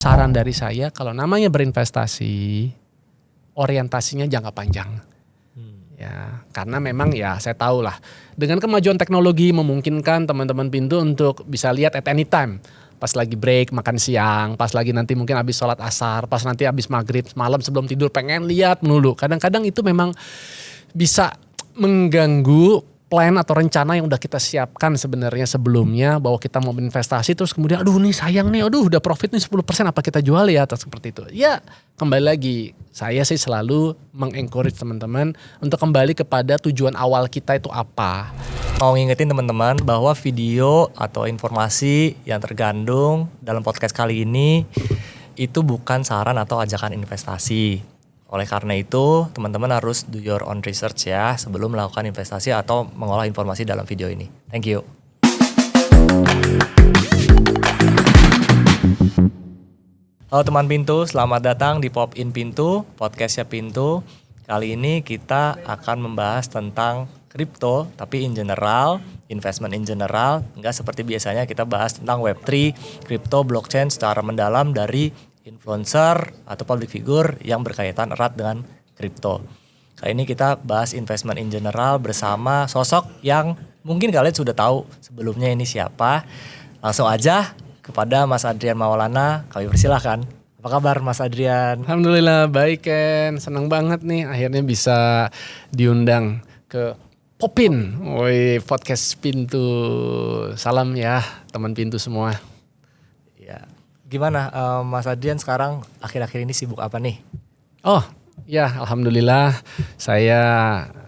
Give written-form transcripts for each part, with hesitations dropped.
Saran dari saya kalau namanya berinvestasi, orientasinya jangka panjang. Ya, karena memang ya saya tahu lah dengan kemajuan teknologi memungkinkan teman-teman Pintu untuk bisa lihat at any time. Pas lagi break, makan siang, pas lagi nanti mungkin habis sholat asar, pas nanti habis maghrib, malam sebelum tidur pengen lihat melulu. Kadang-kadang itu memang bisa mengganggu plan atau rencana yang udah kita siapkan sebenarnya sebelumnya bahwa kita mau berinvestasi terus kemudian aduh nih sayang nih, aduh udah profit nih 10% apa kita jual ya atau seperti itu. Ya kembali lagi saya sih selalu mengencourage teman-teman untuk kembali kepada tujuan awal kita itu apa. Mau ngingetin teman-teman bahwa video atau informasi yang tergandung dalam podcast kali ini itu bukan saran atau ajakan investasi. Oleh karena itu, teman-teman harus do your own research ya sebelum melakukan investasi atau mengolah informasi dalam video ini. Thank you. Halo teman Pintu, selamat datang di Pop In Pintu, podcastnya Pintu. Kali ini kita akan membahas tentang kripto, tapi in general, investment in general. Enggak seperti biasanya kita bahas tentang Web3, kripto, blockchain secara mendalam dari influencer atau public figure yang berkaitan erat dengan kripto. Kali ini kita bahas investment in general bersama sosok yang mungkin kalian sudah tahu sebelumnya ini siapa. Langsung aja kepada Mas Adrian Maulana, kami persilahkan. Apa kabar Mas Adrian? Alhamdulillah baik Ken, senang banget nih akhirnya bisa diundang ke Popin, woi podcast Pintu. Salam ya teman Pintu semua. Ya. Gimana Mas Adrian sekarang akhir-akhir ini sibuk apa nih? Oh ya alhamdulillah saya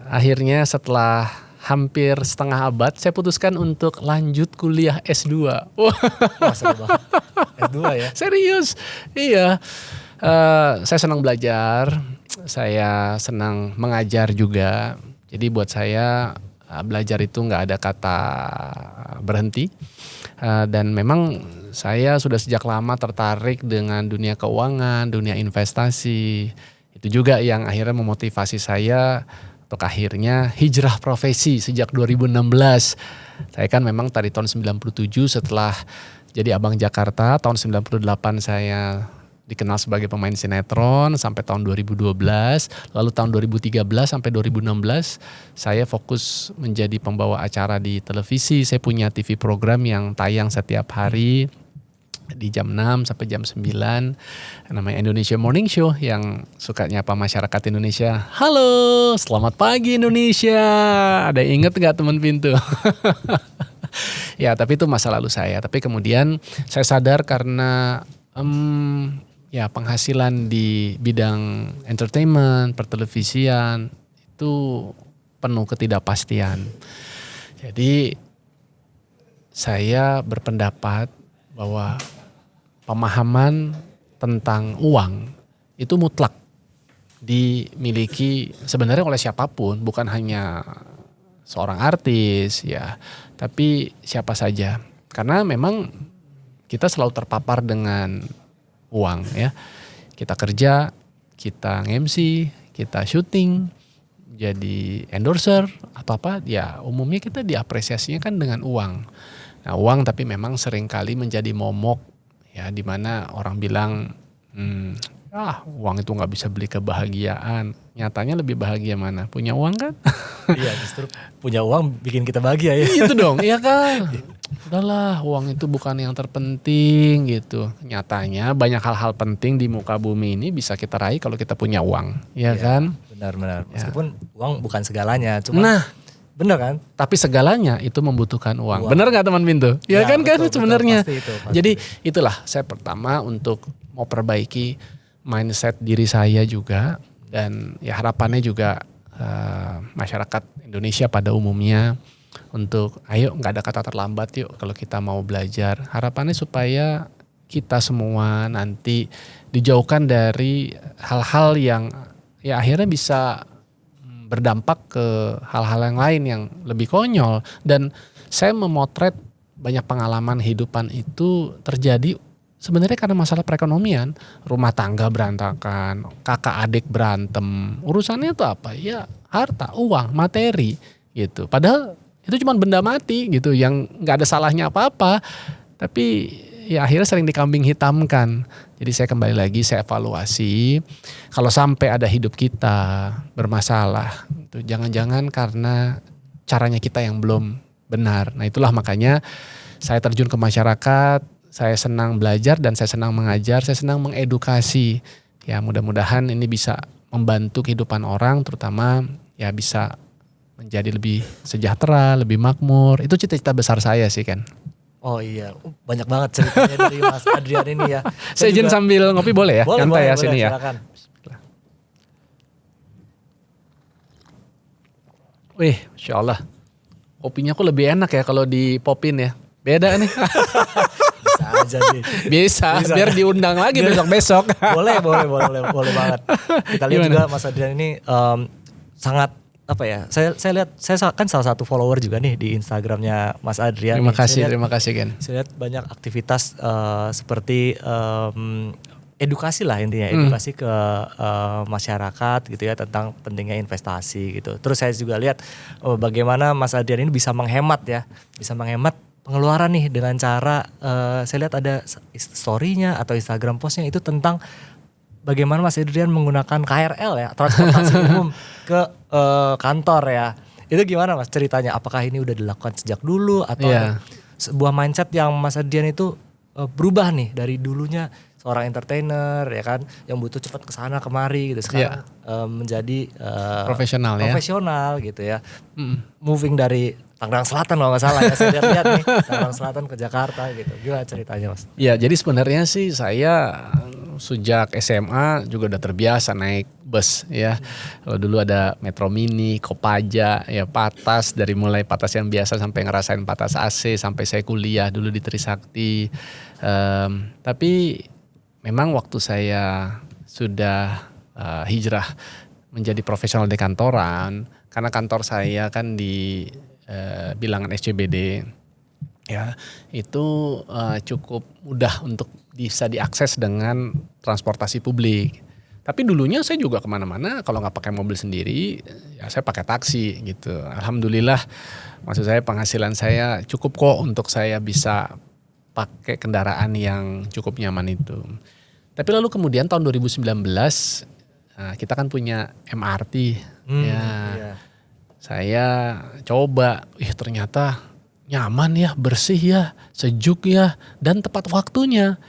akhirnya setelah hampir setengah abad saya putuskan untuk lanjut kuliah S2. Wah seru banget. S2 ya? Serius, iya. Saya senang belajar, saya senang mengajar juga. Jadi buat saya belajar itu nggak ada kata berhenti. Dan memang saya sudah sejak lama tertarik dengan dunia keuangan, dunia investasi. Itu juga yang akhirnya memotivasi saya untuk akhirnya hijrah profesi sejak 2016. Saya kan memang dari tahun 97 setelah jadi Abang Jakarta, tahun 98 saya dikenal sebagai pemain sinetron sampai tahun 2012, lalu tahun 2013 sampai 2016 saya fokus menjadi pembawa acara di televisi. Saya punya TV program yang tayang setiap hari di jam 6 sampai jam 9 namanya Indonesia Morning Show yang suka nyapa masyarakat Indonesia. Halo, selamat pagi Indonesia. Ada yang inget gak teman Pintu? Ya tapi itu masa lalu saya. Tapi kemudian saya sadar karena ya penghasilan di bidang entertainment, pertelevisian itu penuh ketidakpastian. Jadi saya berpendapat bahwa pemahaman tentang uang itu mutlak dimiliki sebenarnya oleh siapapun, bukan hanya seorang artis ya, tapi siapa saja. Karena memang kita selalu terpapar dengan uang ya. Kita kerja, kita nge-MC, kita syuting, jadi endorser atau apa, ya umumnya kita diapresiasinya kan dengan uang. Nah uang tapi memang seringkali menjadi momok ya, dimana orang bilang uang itu nggak bisa beli kebahagiaan. Nyatanya lebih bahagia mana? Punya uang kan? Iya justru punya uang bikin kita bahagia ya. Itu dong, iya kan? Udahlah uang itu bukan yang terpenting gitu. Nyatanya banyak hal-hal penting di muka bumi ini bisa kita raih kalau kita punya uang. Ya kan? Benar-benar. Ya. Meskipun uang bukan segalanya. Cuma bener kan? Tapi segalanya itu membutuhkan uang. Bener gak teman Pintu? Ya kan betul, sebenarnya. Pasti. Jadi itulah saya pertama untuk mau perbaiki mindset diri saya juga. Dan ya harapannya juga masyarakat Indonesia pada umumnya untuk ayo gak ada kata terlambat yuk kalau kita mau belajar. Harapannya supaya kita semua nanti dijauhkan dari hal-hal yang ya akhirnya bisa berdampak ke hal-hal yang lain yang lebih konyol. Dan saya memotret banyak pengalaman hidupan itu terjadi sebenarnya karena masalah perekonomian. Rumah tangga berantakan, kakak adik berantem. Urusannya itu apa? Ya harta, uang, materi gitu. Padahal itu cuma benda mati gitu yang gak ada salahnya apa-apa. Tapi ya akhirnya sering dikambing hitamkan. Jadi saya kembali lagi, saya evaluasi. Kalau sampai ada hidup kita bermasalah, itu jangan-jangan karena caranya kita yang belum benar. Nah itulah makanya saya terjun ke masyarakat, saya senang belajar dan saya senang mengajar, saya senang mengedukasi. Ya mudah-mudahan ini bisa membantu kehidupan orang, terutama ya bisa menjadi lebih sejahtera, lebih makmur. Itu cita-cita besar saya sih kan. Oh iya, banyak banget ceritanya dari Mas Adrian ini ya. Saya izin sambil ngopi boleh ya? Boleh, Santai ya boleh, sini ya. silakan. Wih, Masya Allah. Kopinya kok lebih enak ya kalau dipopin ya. Beda nih. Bisa aja nih. Bisa, biar diundang lagi besok-besok. Boleh banget. Kita lihat Gimana? juga Mas Adrian ini sangat apa ya? Saya lihat, saya kan salah satu follower juga nih di Instagramnya Mas Adrian. Terima kasih Ken. Saya lihat banyak aktivitas seperti edukasi lah intinya, edukasi ke masyarakat gitu ya tentang pentingnya investasi gitu. Terus saya juga lihat bagaimana Mas Adrian ini bisa menghemat pengeluaran nih dengan cara saya lihat ada story-nya atau Instagram post-nya itu tentang bagaimana Mas Adrian menggunakan KRL ya, transportasi umum ke kantor ya. Itu gimana Mas ceritanya? Apakah ini udah dilakukan sejak dulu atau ada sebuah mindset yang Mas Adrian itu berubah nih dari dulunya seorang entertainer ya kan yang butuh cepat kesana kemari gitu sekarang menjadi Profesional gitu ya. Moving dari Tangerang Selatan kalau nggak salah ya, saya lihat nih Tangerang Selatan ke Jakarta gitu. Gimana ceritanya Mas? Ya jadi sebenarnya sih saya sejak SMA juga udah terbiasa naik bus ya. Kalau dulu ada Metro Mini, Kopaja, ya Patas, dari mulai Patas yang biasa sampai ngerasain Patas AC, sampai saya kuliah dulu di Trisakti. Tapi memang waktu saya sudah hijrah menjadi profesional di kantoran, karena kantor saya kan di bilangan SCBD, ya itu cukup mudah untuk bisa diakses dengan transportasi publik. Tapi dulunya saya juga kemana-mana kalau nggak pakai mobil sendiri, ya saya pakai taksi gitu. Alhamdulillah, maksud saya penghasilan saya cukup kok untuk saya bisa pakai kendaraan yang cukup nyaman itu. Tapi lalu kemudian tahun 2019 kita kan punya MRT, Iya. Saya coba, ternyata nyaman ya, bersih ya, sejuk ya, dan tepat waktunya.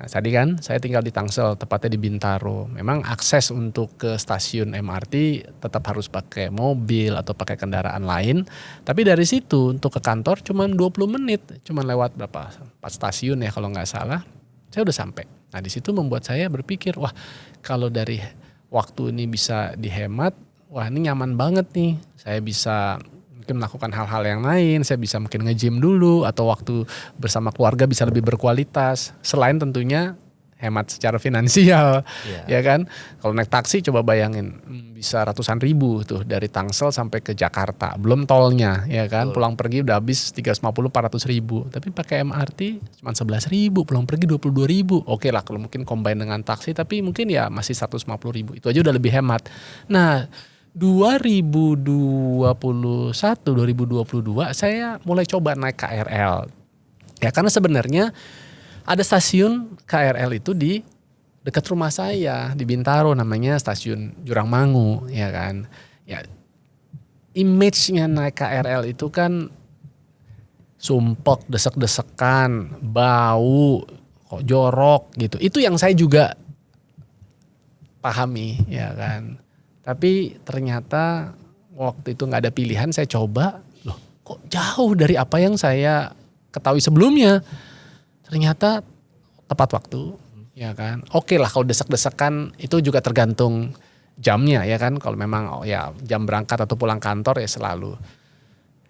Nah, tadi kan saya tinggal di Tangsel, tepatnya di Bintaro. Memang akses untuk ke stasiun MRT tetap harus pakai mobil atau pakai kendaraan lain. Tapi dari situ untuk ke kantor cuma 20 menit, cuma lewat 4 stasiun ya kalau nggak salah. Saya udah sampai. Nah di situ membuat saya berpikir, wah kalau dari waktu ini bisa dihemat, wah ini nyaman banget nih. Saya bisa mungkin melakukan hal-hal yang lain, saya bisa mungkin nge-gym dulu atau waktu bersama keluarga bisa lebih berkualitas. Selain tentunya hemat secara finansial, ya kan. Kalau naik taksi coba bayangin bisa ratusan ribu tuh dari Tangsel sampai ke Jakarta, belum tolnya, ya kan. Pulang pergi udah habis 350-400 ribu. Tapi pakai MRT cuma 11 ribu, pulang pergi 22 ribu. Oke lah kalau mungkin combine dengan taksi, tapi mungkin ya masih 150 ribu. Itu aja udah lebih hemat. Nah 2021, 2022 saya mulai coba naik KRL. Ya karena sebenarnya ada stasiun KRL itu di dekat rumah saya di Bintaro, namanya stasiun Jurangmangu, ya kan. Ya image-nya naik KRL itu kan sumpek, desek-desekan, bau, kok jorok gitu. Itu yang saya juga pahami, ya kan. Tapi ternyata waktu itu nggak ada pilihan, saya coba, loh kok jauh dari apa yang saya ketahui sebelumnya. Ternyata tepat waktu, ya kan. Oke lah kalau desek-desekan itu juga tergantung jamnya, ya kan. Kalau memang ya jam berangkat atau pulang kantor ya selalu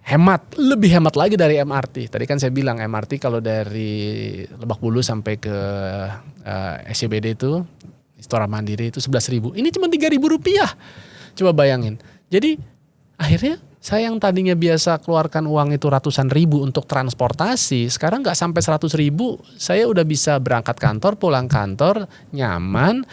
hemat, lebih hemat lagi dari MRT. Tadi kan saya bilang MRT kalau dari Lebak Bulus sampai ke SCBD itu Istora Mandiri itu 11.000. Ini cuma 3.000 rupiah. Coba bayangin. Jadi akhirnya saya yang tadinya biasa keluarkan uang itu ratusan ribu untuk transportasi, sekarang gak sampai 100 ribu, saya udah bisa berangkat kantor, pulang kantor, nyaman,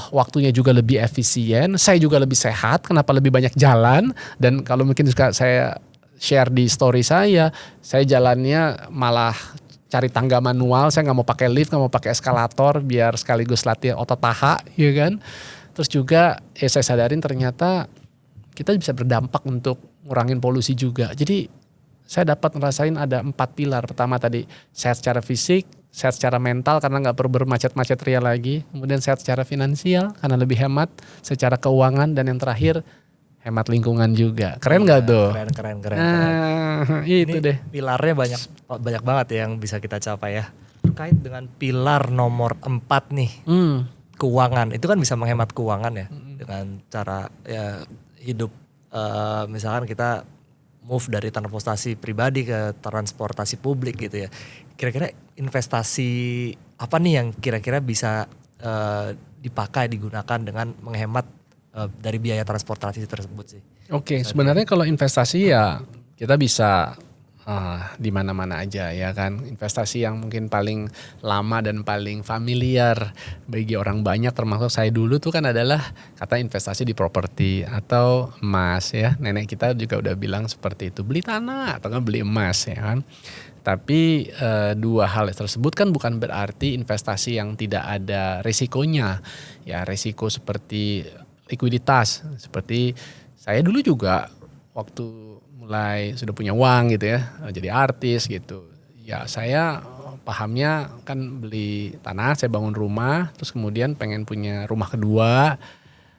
waktunya juga lebih efisien, saya juga lebih sehat, kenapa lebih banyak jalan, dan kalau mungkin juga saya share di story saya jalannya malah cari tangga manual, saya nggak mau pakai lift, nggak mau pakai eskalator biar sekaligus latih otot paha, ya kan. Terus juga saya sadarin ternyata kita bisa berdampak untuk ngurangin polusi juga. Jadi saya dapat ngerasain ada 4 pilar. Pertama tadi sehat secara fisik, sehat secara mental karena nggak perlu bermacet-macet ria lagi. Kemudian sehat secara finansial karena lebih hemat secara keuangan, dan yang terakhir hemat lingkungan juga. Keren nggak tuh? Keren. Itu Ini deh. pilarnya banyak banget ya yang bisa kita capai ya. Terkait dengan pilar nomor 4 nih, keuangan. Itu kan bisa menghemat keuangan ya dengan cara ya hidup, misalkan kita move dari transportasi pribadi ke transportasi publik gitu ya. Kira-kira investasi apa nih yang kira-kira bisa digunakan dengan menghemat dari biaya transportasi tersebut sih? Oke, sebenarnya kalau investasi ya kita bisa di mana-mana aja ya kan. Investasi yang mungkin paling lama dan paling familiar bagi orang banyak, termasuk saya dulu tuh kan adalah kata investasi di properti atau emas ya. Nenek kita juga udah bilang seperti itu, beli tanah atau beli emas ya kan. Tapi dua hal tersebut kan bukan berarti investasi yang tidak ada risikonya. Ya risiko seperti likuiditas, seperti saya dulu juga waktu mulai sudah punya uang gitu ya, jadi artis gitu. Ya saya pahamnya kan beli tanah, saya bangun rumah, terus kemudian pengen punya rumah kedua,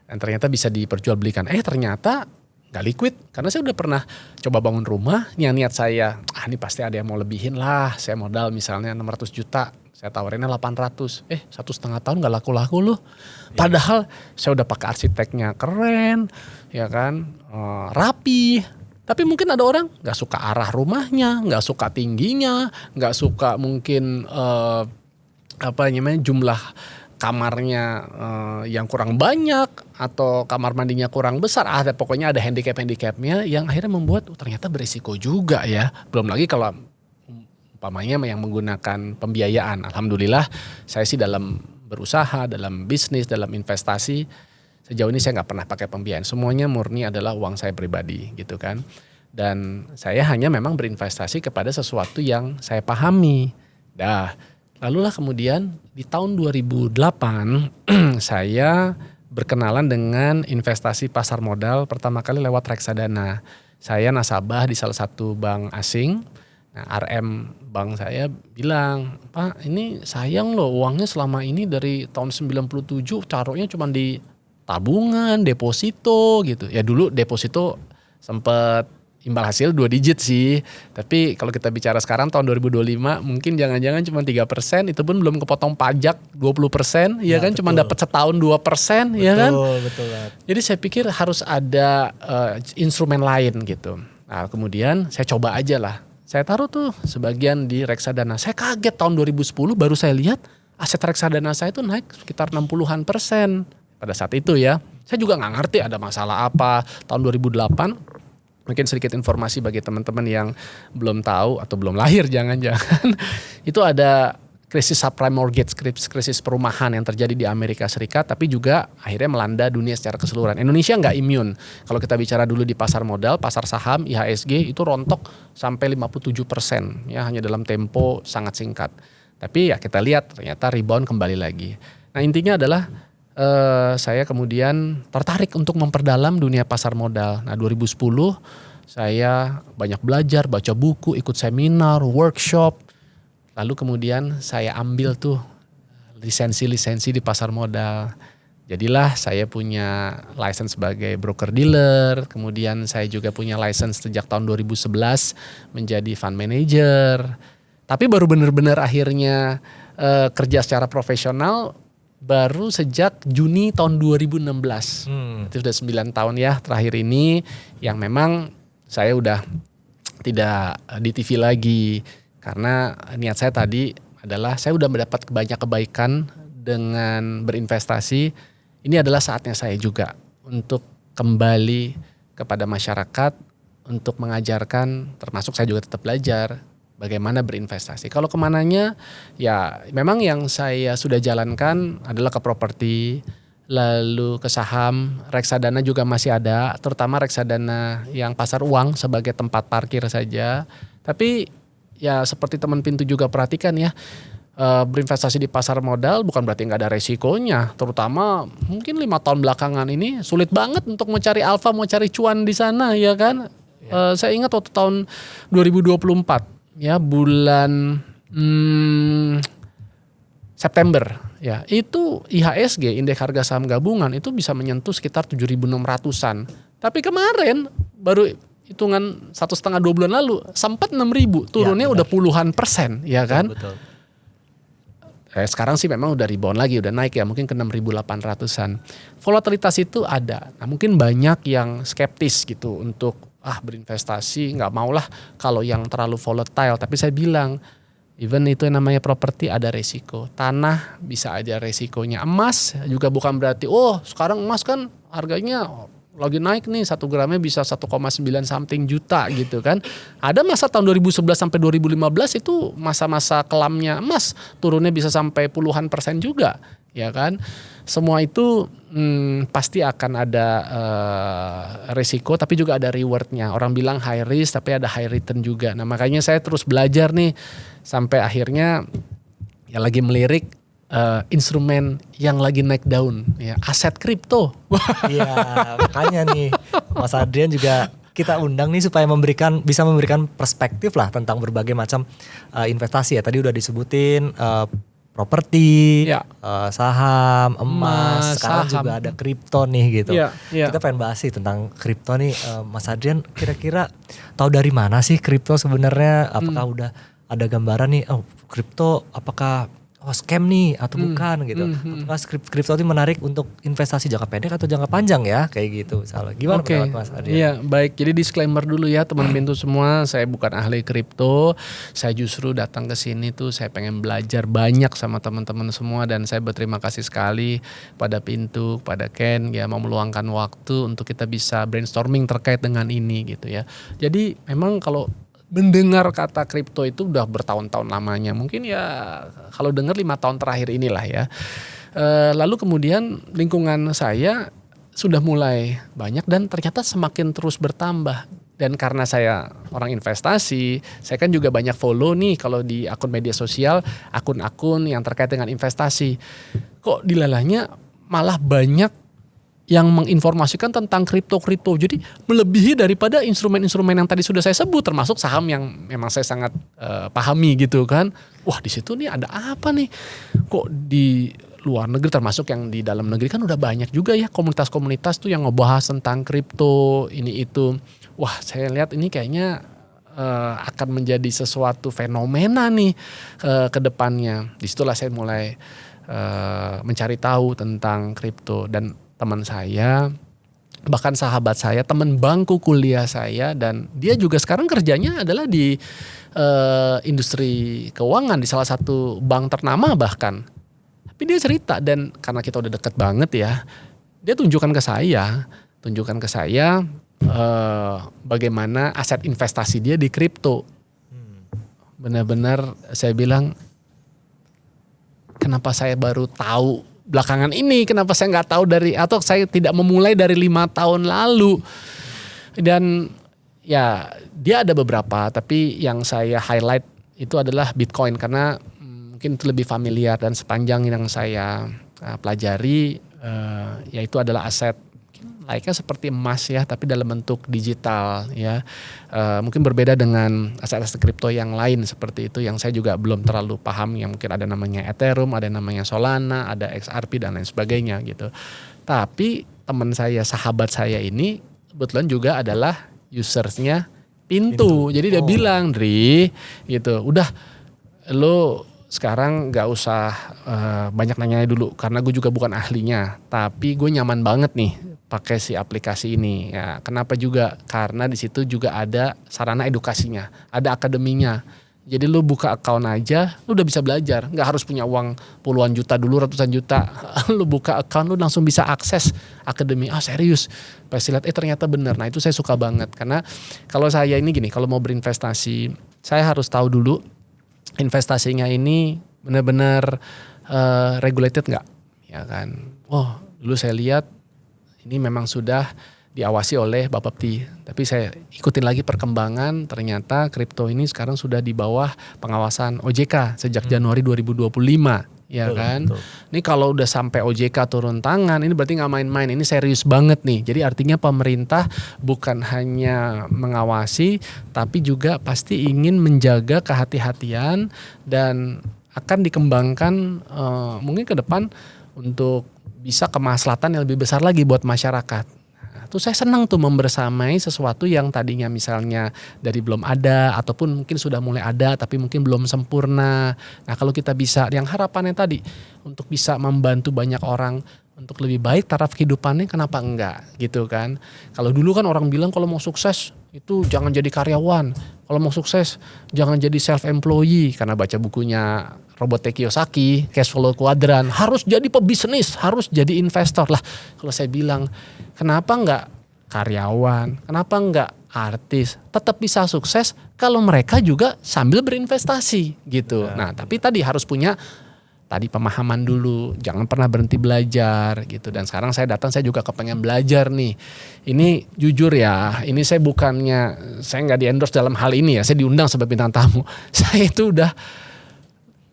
dan ternyata bisa diperjualbelikan. Ternyata gak liquid, karena saya udah pernah coba bangun rumah, niat saya, ini pasti ada yang mau lebihin lah, saya modal misalnya 600 juta, saya tawarinnya 800, 1,5 tahun gak laku-laku loh. Padahal saya udah pakai arsiteknya keren, ya kan, rapi. Tapi mungkin ada orang gak suka arah rumahnya, gak suka tingginya, gak suka mungkin jumlah kamarnya yang kurang banyak atau kamar mandinya kurang besar. Pokoknya ada handicap-handicapnya yang akhirnya membuat ternyata berisiko juga ya. Belum lagi kalau umpamanya yang menggunakan pembiayaan. Alhamdulillah saya sih dalam berusaha, dalam bisnis, dalam investasi, sejauh ini saya nggak pernah pakai pembiayaan. Semuanya murni adalah uang saya pribadi gitu kan. Dan saya hanya memang berinvestasi kepada sesuatu yang saya pahami. Lalulah kemudian di tahun 2008 saya berkenalan dengan investasi pasar modal pertama kali lewat reksadana. Saya nasabah di salah satu bank asing. Nah, RM bank saya bilang, "Pak, ini sayang loh uangnya selama ini dari tahun 97 taruhnya cuma di tabungan, deposito gitu." Ya dulu deposito sempat imbal hasil 2 digit sih. Tapi kalau kita bicara sekarang tahun 2025 mungkin jangan-jangan cuma 3%, itu pun belum kepotong pajak 20%, ya kan, cuma dapat setahun 2%, ya kan. Betul banget. Jadi saya pikir harus ada instrumen lain gitu. Nah, kemudian saya coba aja lah. Saya taruh tuh sebagian di reksadana. Saya kaget tahun 2010 baru saya lihat aset reksadana saya itu naik sekitar 60-an% pada saat itu ya. Saya juga nggak ngerti ada masalah apa. Tahun 2008 mungkin sedikit informasi bagi teman-teman yang belum tahu atau belum lahir jangan-jangan. Itu ada krisis subprime mortgage, krisis perumahan yang terjadi di Amerika Serikat, tapi juga akhirnya melanda dunia secara keseluruhan. Indonesia nggak imun. Kalau kita bicara dulu di pasar modal, pasar saham, IHSG itu rontok sampai 57% ya, hanya dalam tempo sangat singkat. Tapi ya kita lihat ternyata rebound kembali lagi. Nah intinya adalah saya kemudian tertarik untuk memperdalam dunia pasar modal. Nah 2010 saya banyak belajar, baca buku, ikut seminar, workshop. Lalu kemudian saya ambil tuh lisensi-lisensi di pasar modal. Jadilah saya punya license sebagai broker dealer. Kemudian saya juga punya license sejak tahun 2011 menjadi fund manager. Tapi baru benar-benar akhirnya kerja secara profesional baru sejak Juni tahun 2016. Itu sudah 9 tahun ya terakhir ini yang memang saya udah tidak di TV lagi. Karena niat saya tadi adalah saya udah mendapat banyak kebaikan dengan berinvestasi. Ini adalah saatnya saya juga untuk kembali kepada masyarakat untuk mengajarkan, termasuk saya juga tetap belajar bagaimana berinvestasi. Kalau kemananya ya memang yang saya sudah jalankan adalah ke properti, lalu ke saham, reksadana juga masih ada, terutama reksadana yang pasar uang sebagai tempat parkir saja. Tapi ya seperti teman Pintu juga perhatikan ya, berinvestasi di pasar modal bukan berarti nggak ada resikonya. Terutama mungkin 5 tahun belakangan ini sulit banget untuk mencari alfa, mau cari cuan di sana ya kan. Saya ingat waktu tahun 2024 ya bulan September ya, itu IHSG indeks harga saham gabungan itu bisa menyentuh sekitar 7.600-an. Tapi kemarin baru hitungan 1,5-2 bulan lalu sempat 6.000, turunnya udah puluhan persen ya kan. Betul. Sekarang sih memang udah rebound lagi, udah naik ya, mungkin ke 6.800-an. Volatilitas itu ada. Nah, mungkin banyak yang skeptis gitu untuk berinvestasi, nggak maulah kalau yang terlalu volatile. Tapi saya bilang, even itu yang namanya properti ada resiko. Tanah bisa aja resikonya. Emas juga bukan berarti, sekarang emas kan harganya lagi naik nih, 1 gramnya bisa 1,9 something juta gitu kan. Ada masa tahun 2011 sampai 2015 itu masa-masa kelamnya emas, turunnya bisa sampai puluhan persen juga ya kan. Semua itu pasti akan ada risiko tapi juga ada rewardnya. Orang bilang high risk tapi ada high return juga. Nah makanya saya terus belajar nih sampai akhirnya ya lagi melirik instrumen yang lagi naik daun ya, aset kripto. Iya, makanya nih Mas Adrian juga kita undang nih supaya bisa memberikan perspektif lah tentang berbagai macam investasi ya. Tadi udah disebutin properti, saham, emas, sekarang juga ada kripto nih gitu. Kita pengen bahas sih tentang kripto nih, Mas Adrian kira-kira tahu dari mana sih kripto sebenarnya? Apakah udah ada gambaran nih, kripto apakah scam nih atau bukan gitu. Apakah kripto itu menarik untuk investasi jangka pendek atau jangka panjang ya kayak gitu misalnya. Gimana pendapat Mas Adrian? Iya baik, jadi disclaimer dulu ya teman Pintu semua, saya bukan ahli kripto. Saya justru datang ke sini tuh saya pengen belajar banyak sama teman-teman semua, dan saya berterima kasih sekali pada Pintu, pada Ken ya mau meluangkan waktu untuk kita bisa brainstorming terkait dengan ini gitu ya. Jadi memang kalau mendengar kata kripto itu udah bertahun-tahun lamanya. Mungkin ya kalau dengar 5 tahun terakhir inilah ya. Lalu kemudian lingkungan saya sudah mulai banyak dan ternyata semakin terus bertambah. Dan karena saya orang investasi, saya kan juga banyak follow nih kalau di akun media sosial, akun-akun yang terkait dengan investasi. Kok dilalanya malah banyak yang menginformasikan tentang kripto. Jadi melebihi daripada instrumen-instrumen yang tadi sudah saya sebut, termasuk saham yang memang saya sangat pahami gitu kan. Wah di situ nih ada apa nih? Kok di luar negeri termasuk yang di dalam negeri kan udah banyak juga ya komunitas-komunitas tuh yang ngebahas tentang kripto ini itu. Wah saya lihat ini kayaknya akan menjadi sesuatu fenomena nih ke depannya. Disitulah saya mulai mencari tahu tentang kripto, dan teman saya, bahkan sahabat saya, teman bangku kuliah saya, dan dia juga sekarang kerjanya adalah di industri keuangan di salah satu bank ternama bahkan. Tapi dia cerita, dan karena kita udah deket banget ya, dia tunjukkan ke saya bagaimana aset investasi dia di kripto. Benar-benar saya bilang, kenapa saya baru tahu belakangan ini, kenapa saya nggak tahu atau saya tidak memulai dari 5 tahun lalu. Dan ya dia ada beberapa, tapi yang saya highlight itu adalah Bitcoin karena mungkin itu lebih familiar, dan sepanjang yang saya pelajari yaitu adalah aset layaknya seperti emas ya, tapi dalam bentuk digital ya. Mungkin berbeda dengan aset-aset kripto yang lain seperti itu yang saya juga belum terlalu paham, yang mungkin ada namanya Ethereum, ada namanya Solana, ada XRP dan lain sebagainya gitu. Tapi teman saya, sahabat saya ini kebetulan juga adalah usersnya Pintu. Jadi dia bilang, Dri gitu, udah lo sekarang gak usah banyak nanya dulu karena gue juga bukan ahlinya, tapi gue nyaman banget nih pakai si aplikasi ini ya. Kenapa juga? Karena di situ juga ada sarana edukasinya, ada akademinya. Jadi lu buka account aja, lu udah bisa belajar, nggak harus punya uang puluhan juta dulu, ratusan juta. Lu buka account, lu langsung bisa akses akademi. Serius? Pas lihat ternyata bener. Nah itu saya suka banget, karena kalau saya ini gini, kalau mau berinvestasi, saya harus tahu dulu investasinya ini benar-benar regulated nggak, ya kan? Dulu saya lihat ini memang sudah diawasi oleh Bapepti. Tapi saya ikutin lagi perkembangan, ternyata kripto ini sekarang sudah di bawah pengawasan OJK sejak Januari 2025. Ya Betul, kan, betul. ini kalau udah sampai OJK turun tangan, ini berarti nggak main-main, ini serius banget nih. Jadi artinya pemerintah bukan hanya mengawasi, tapi juga pasti ingin menjaga kehati-hatian dan akan dikembangkan mungkin ke depan untuk bisa kemaslahatan yang lebih besar lagi buat masyarakat. Tuh saya senang tuh membersamai sesuatu yang tadinya misalnya dari belum ada ataupun mungkin sudah mulai ada tapi mungkin belum sempurna. Nah kalau kita bisa, yang harapannya tadi untuk bisa membantu banyak orang untuk lebih baik taraf kehidupannya, kenapa enggak gitu kan. Kalau dulu kan orang bilang kalau mau sukses itu jangan jadi karyawan, kalau mau sukses jangan jadi self employee, karena baca bukunya Robert T. Kiyosaki, Cash Flow Quadrant, harus jadi pebisnis, harus jadi investor lah. Kalau saya bilang, kenapa enggak karyawan, kenapa enggak artis, tetap bisa sukses kalau mereka juga sambil berinvestasi gitu. Nah, tapi tadi harus punya tadi pemahaman dulu, jangan pernah berhenti belajar gitu. Dan sekarang saya datang, saya juga kepengen belajar nih. Ini jujur ya, ini saya bukannya, saya nggak di-endorse dalam hal ini ya, saya diundang sebagai bintang tamu. Saya itu udah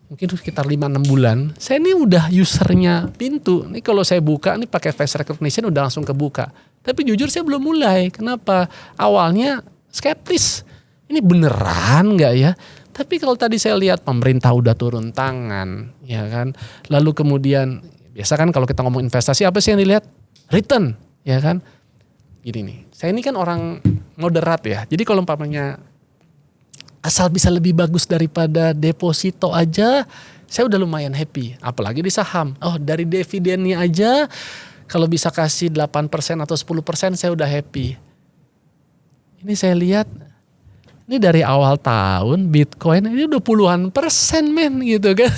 mungkin sekitar 5-6 bulan, saya ini udah usernya Pintu. Ini kalau saya buka, ini pakai face recognition udah langsung kebuka. Tapi jujur saya belum mulai. Kenapa? Awalnya skeptis. Ini beneran nggak ya? Tapi kalau tadi saya lihat pemerintah udah turun tangan, ya kan. Lalu kemudian, biasa kan kalau kita ngomong investasi apa sih yang dilihat? Return, ya kan. Gini nih, saya ini kan orang moderat ya. Jadi kalau umpamanya asal bisa lebih bagus daripada deposito aja, saya udah lumayan happy. Apalagi di saham. Oh, dari dividennya aja kalau bisa kasih 8% atau 10% saya udah happy. Ini saya lihat, ini dari awal tahun Bitcoin ini udah puluhan persen men gitu kan.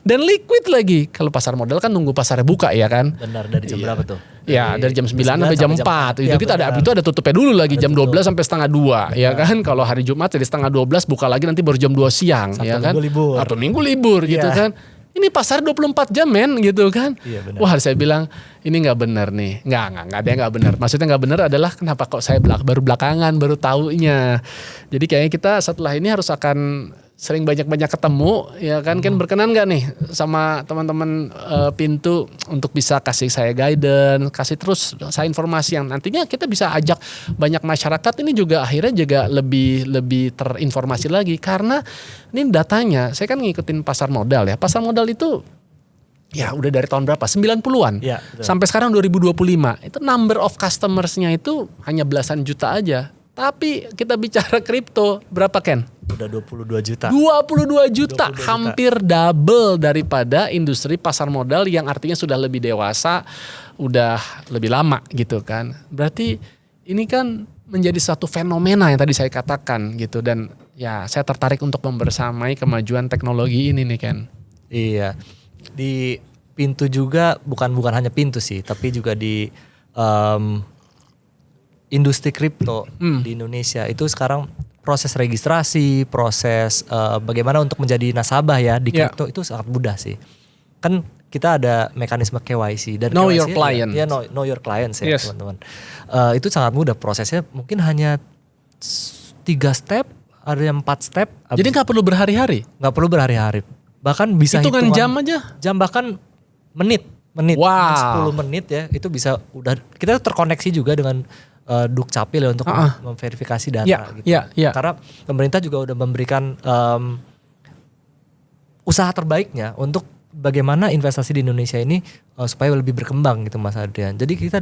Dan liquid lagi. Kalau pasar modal kan nunggu pasarnya buka ya kan. Benar, dari jam berapa tuh? Ya dari jam 9 sampai jam 4. Itu kita ada, itu ada tutupnya dulu lagi jam 12 sampai setengah 2 ya kan. Kalau hari Jumat dari setengah 12 buka lagi nanti baru jam 2 siang ya kan. Atau minggu libur gitu kan. Ini pasar 24 jam men gitu kan. Iya, benar. Wah saya bilang ini gak benar nih. Nggak ada yang gak benar. Maksudnya gak benar adalah kenapa kok saya baru belakangan baru taunya. Jadi kayaknya kita setelah ini harus akan sering banyak-banyak ketemu ya kan. Kan berkenan gak nih sama teman-teman Pintu untuk bisa kasih saya guidance, kasih terus saya informasi yang nantinya kita bisa ajak banyak masyarakat ini juga akhirnya juga lebih terinformasi lagi. Karena ini datanya, saya kan ngikutin pasar modal ya. Pasar modal itu ya udah dari tahun berapa? 90-an. Ya, sampai sekarang 2025. Itu number of customersnya itu hanya belasan juta aja. Tapi kita bicara kripto, berapa Ken? Udah 22 juta. 22 juta, hampir double daripada industri pasar modal yang artinya sudah lebih dewasa, udah lebih lama gitu kan. Berarti ini kan menjadi satu fenomena yang tadi saya katakan gitu. Dan ya saya tertarik untuk membersamai kemajuan teknologi ini nih Ken. Iya, di Pintu juga bukan hanya Pintu sih, tapi juga di industri kripto di Indonesia itu sekarang proses registrasi, proses bagaimana untuk menjadi nasabah ya di kripto itu sangat mudah sih. Kan kita ada mekanisme KYC dan Know KYC your client. Ya know your clients ya Yes. teman-teman. Itu sangat mudah prosesnya, mungkin hanya 3 step, ada yang 4 step. Jadi nggak perlu berhari-hari. Nggak perlu berhari-hari. Bahkan bisa Hitungan hitungan jam aja. Jam bahkan menit. Wow. 10 menit ya itu bisa udah kita terkoneksi juga dengan Dukcapil ya untuk memverifikasi data gitu. Ya. Karena pemerintah juga udah memberikan usaha terbaiknya untuk bagaimana investasi di Indonesia ini supaya lebih berkembang gitu Mas Adrian. Jadi kita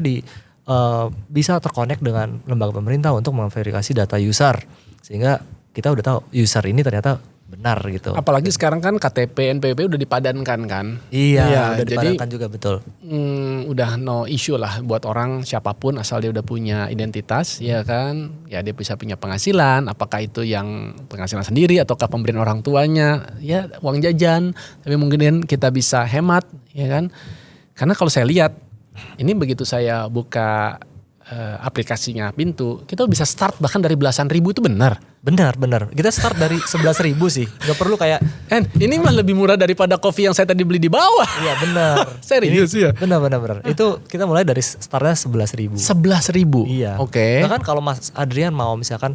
bisa terkonek dengan lembaga pemerintah untuk memverifikasi data user sehingga kita udah tahu user ini ternyata benar gitu. Apalagi sekarang kan KTP, NPWP udah dipadankan kan. Iya, udah dipadankan juga betul. Udah no issue lah buat orang siapapun asal dia udah punya identitas ya kan. Ya dia bisa punya penghasilan, apakah itu yang penghasilan sendiri ataukah pemberian orang tuanya, ya uang jajan. Tapi mungkin kita bisa hemat ya kan. Karena kalau saya lihat ini begitu saya buka aplikasinya Pintu, kita bisa start bahkan dari belasan ribu, itu benar. Benar. Kita start dari 11.000 sih. Gak perlu kayak Ini mah lebih murah daripada kopi yang saya tadi beli di bawah. iya benar. Serius ya? Benar. Itu kita mulai dari startnya 11.000. 11.000. Iya. Oke. Bahkan kalau Mas Adrian mau misalkan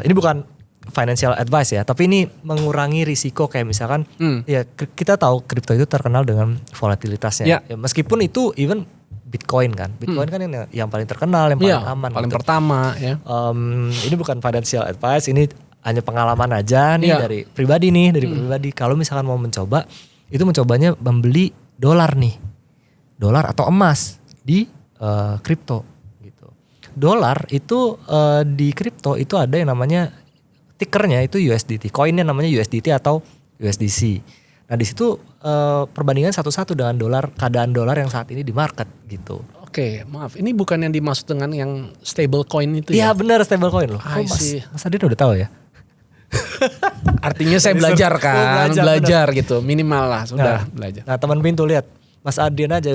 ini bukan financial advice ya, tapi ini mengurangi risiko kayak misalkan ya kita tahu kripto itu terkenal dengan volatilitasnya. Ya. Ya, meskipun itu even Bitcoin kan kan yang paling terkenal, yang paling aman. Paling gitu. pertama ya. Ini bukan financial advice, ini hanya pengalaman aja nih dari pribadi pribadi. Kalau misalkan mau mencoba, itu mencobanya membeli dolar atau emas di kripto gitu. Dolar itu di kripto itu ada yang namanya tickernya itu USDT, koinnya namanya USDT atau USDC. Nah di situ perbandingan satu-satu dengan keadaan dolar yang saat ini di market gitu. Oke, maaf, ini bukan yang dimaksud dengan yang stable coin itu ya? Iya benar, stable coin loh. Mas Adin udah tahu ya? Artinya saya belajar kan, belajar gitu, minimal lah sudah belajar. Nah teman Pintu lihat, Mas Adin aja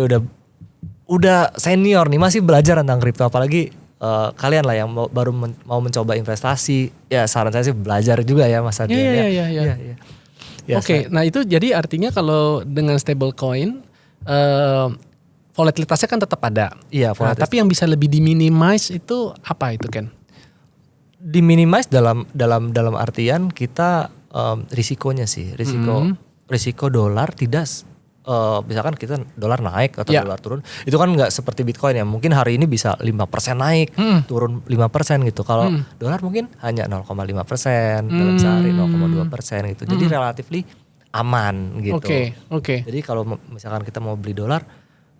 udah senior nih, masih belajar tentang kripto, apalagi kalian lah yang baru mau mencoba investasi, ya saran saya sih belajar juga ya Mas Adrian. Iya. Oke, nah itu jadi artinya kalau dengan stable coin volatilitasnya kan tetap ada. Iya, nah, tapi yang bisa lebih diminimize itu apa itu Ken? Diminimize dalam artian kita risikonya sih, risiko dolar tidak misalkan kita dolar naik atau dolar turun, itu kan nggak seperti Bitcoin ya, mungkin hari ini bisa 5% naik, turun 5% gitu. Kalau dolar mungkin hanya 0,5% dalam sehari, 0,2% gitu. Jadi relatively aman gitu. Oke. Jadi kalau misalkan kita mau beli dolar,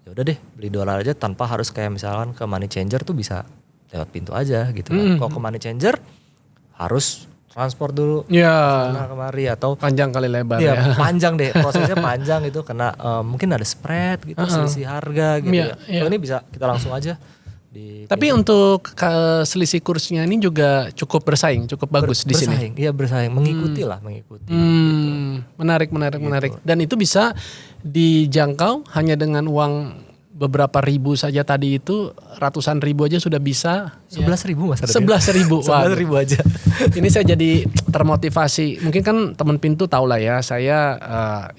ya udah deh beli dolar aja tanpa harus kayak misalkan ke money changer tuh bisa lewat Pintu aja gitu kan. Kalau ke money changer harus transport dulu sana kemari atau panjang kali lebar ya. Panjang deh, prosesnya panjang itu kena mungkin ada spread gitu, selisih harga gitu ya. Kalau ini bisa kita langsung aja Tapi untuk selisih kursnya ini juga cukup bersaing, cukup bagus di sini. Iya bersaing, mengikuti. Gitu. Menarik. Dan itu bisa dijangkau hanya dengan uang beberapa ribu saja tadi itu, ratusan ribu aja sudah bisa. 11.000 Mas. 11.000. 11.000 aja. Ini saya jadi termotivasi. Mungkin kan teman Pintu tahu lah ya, saya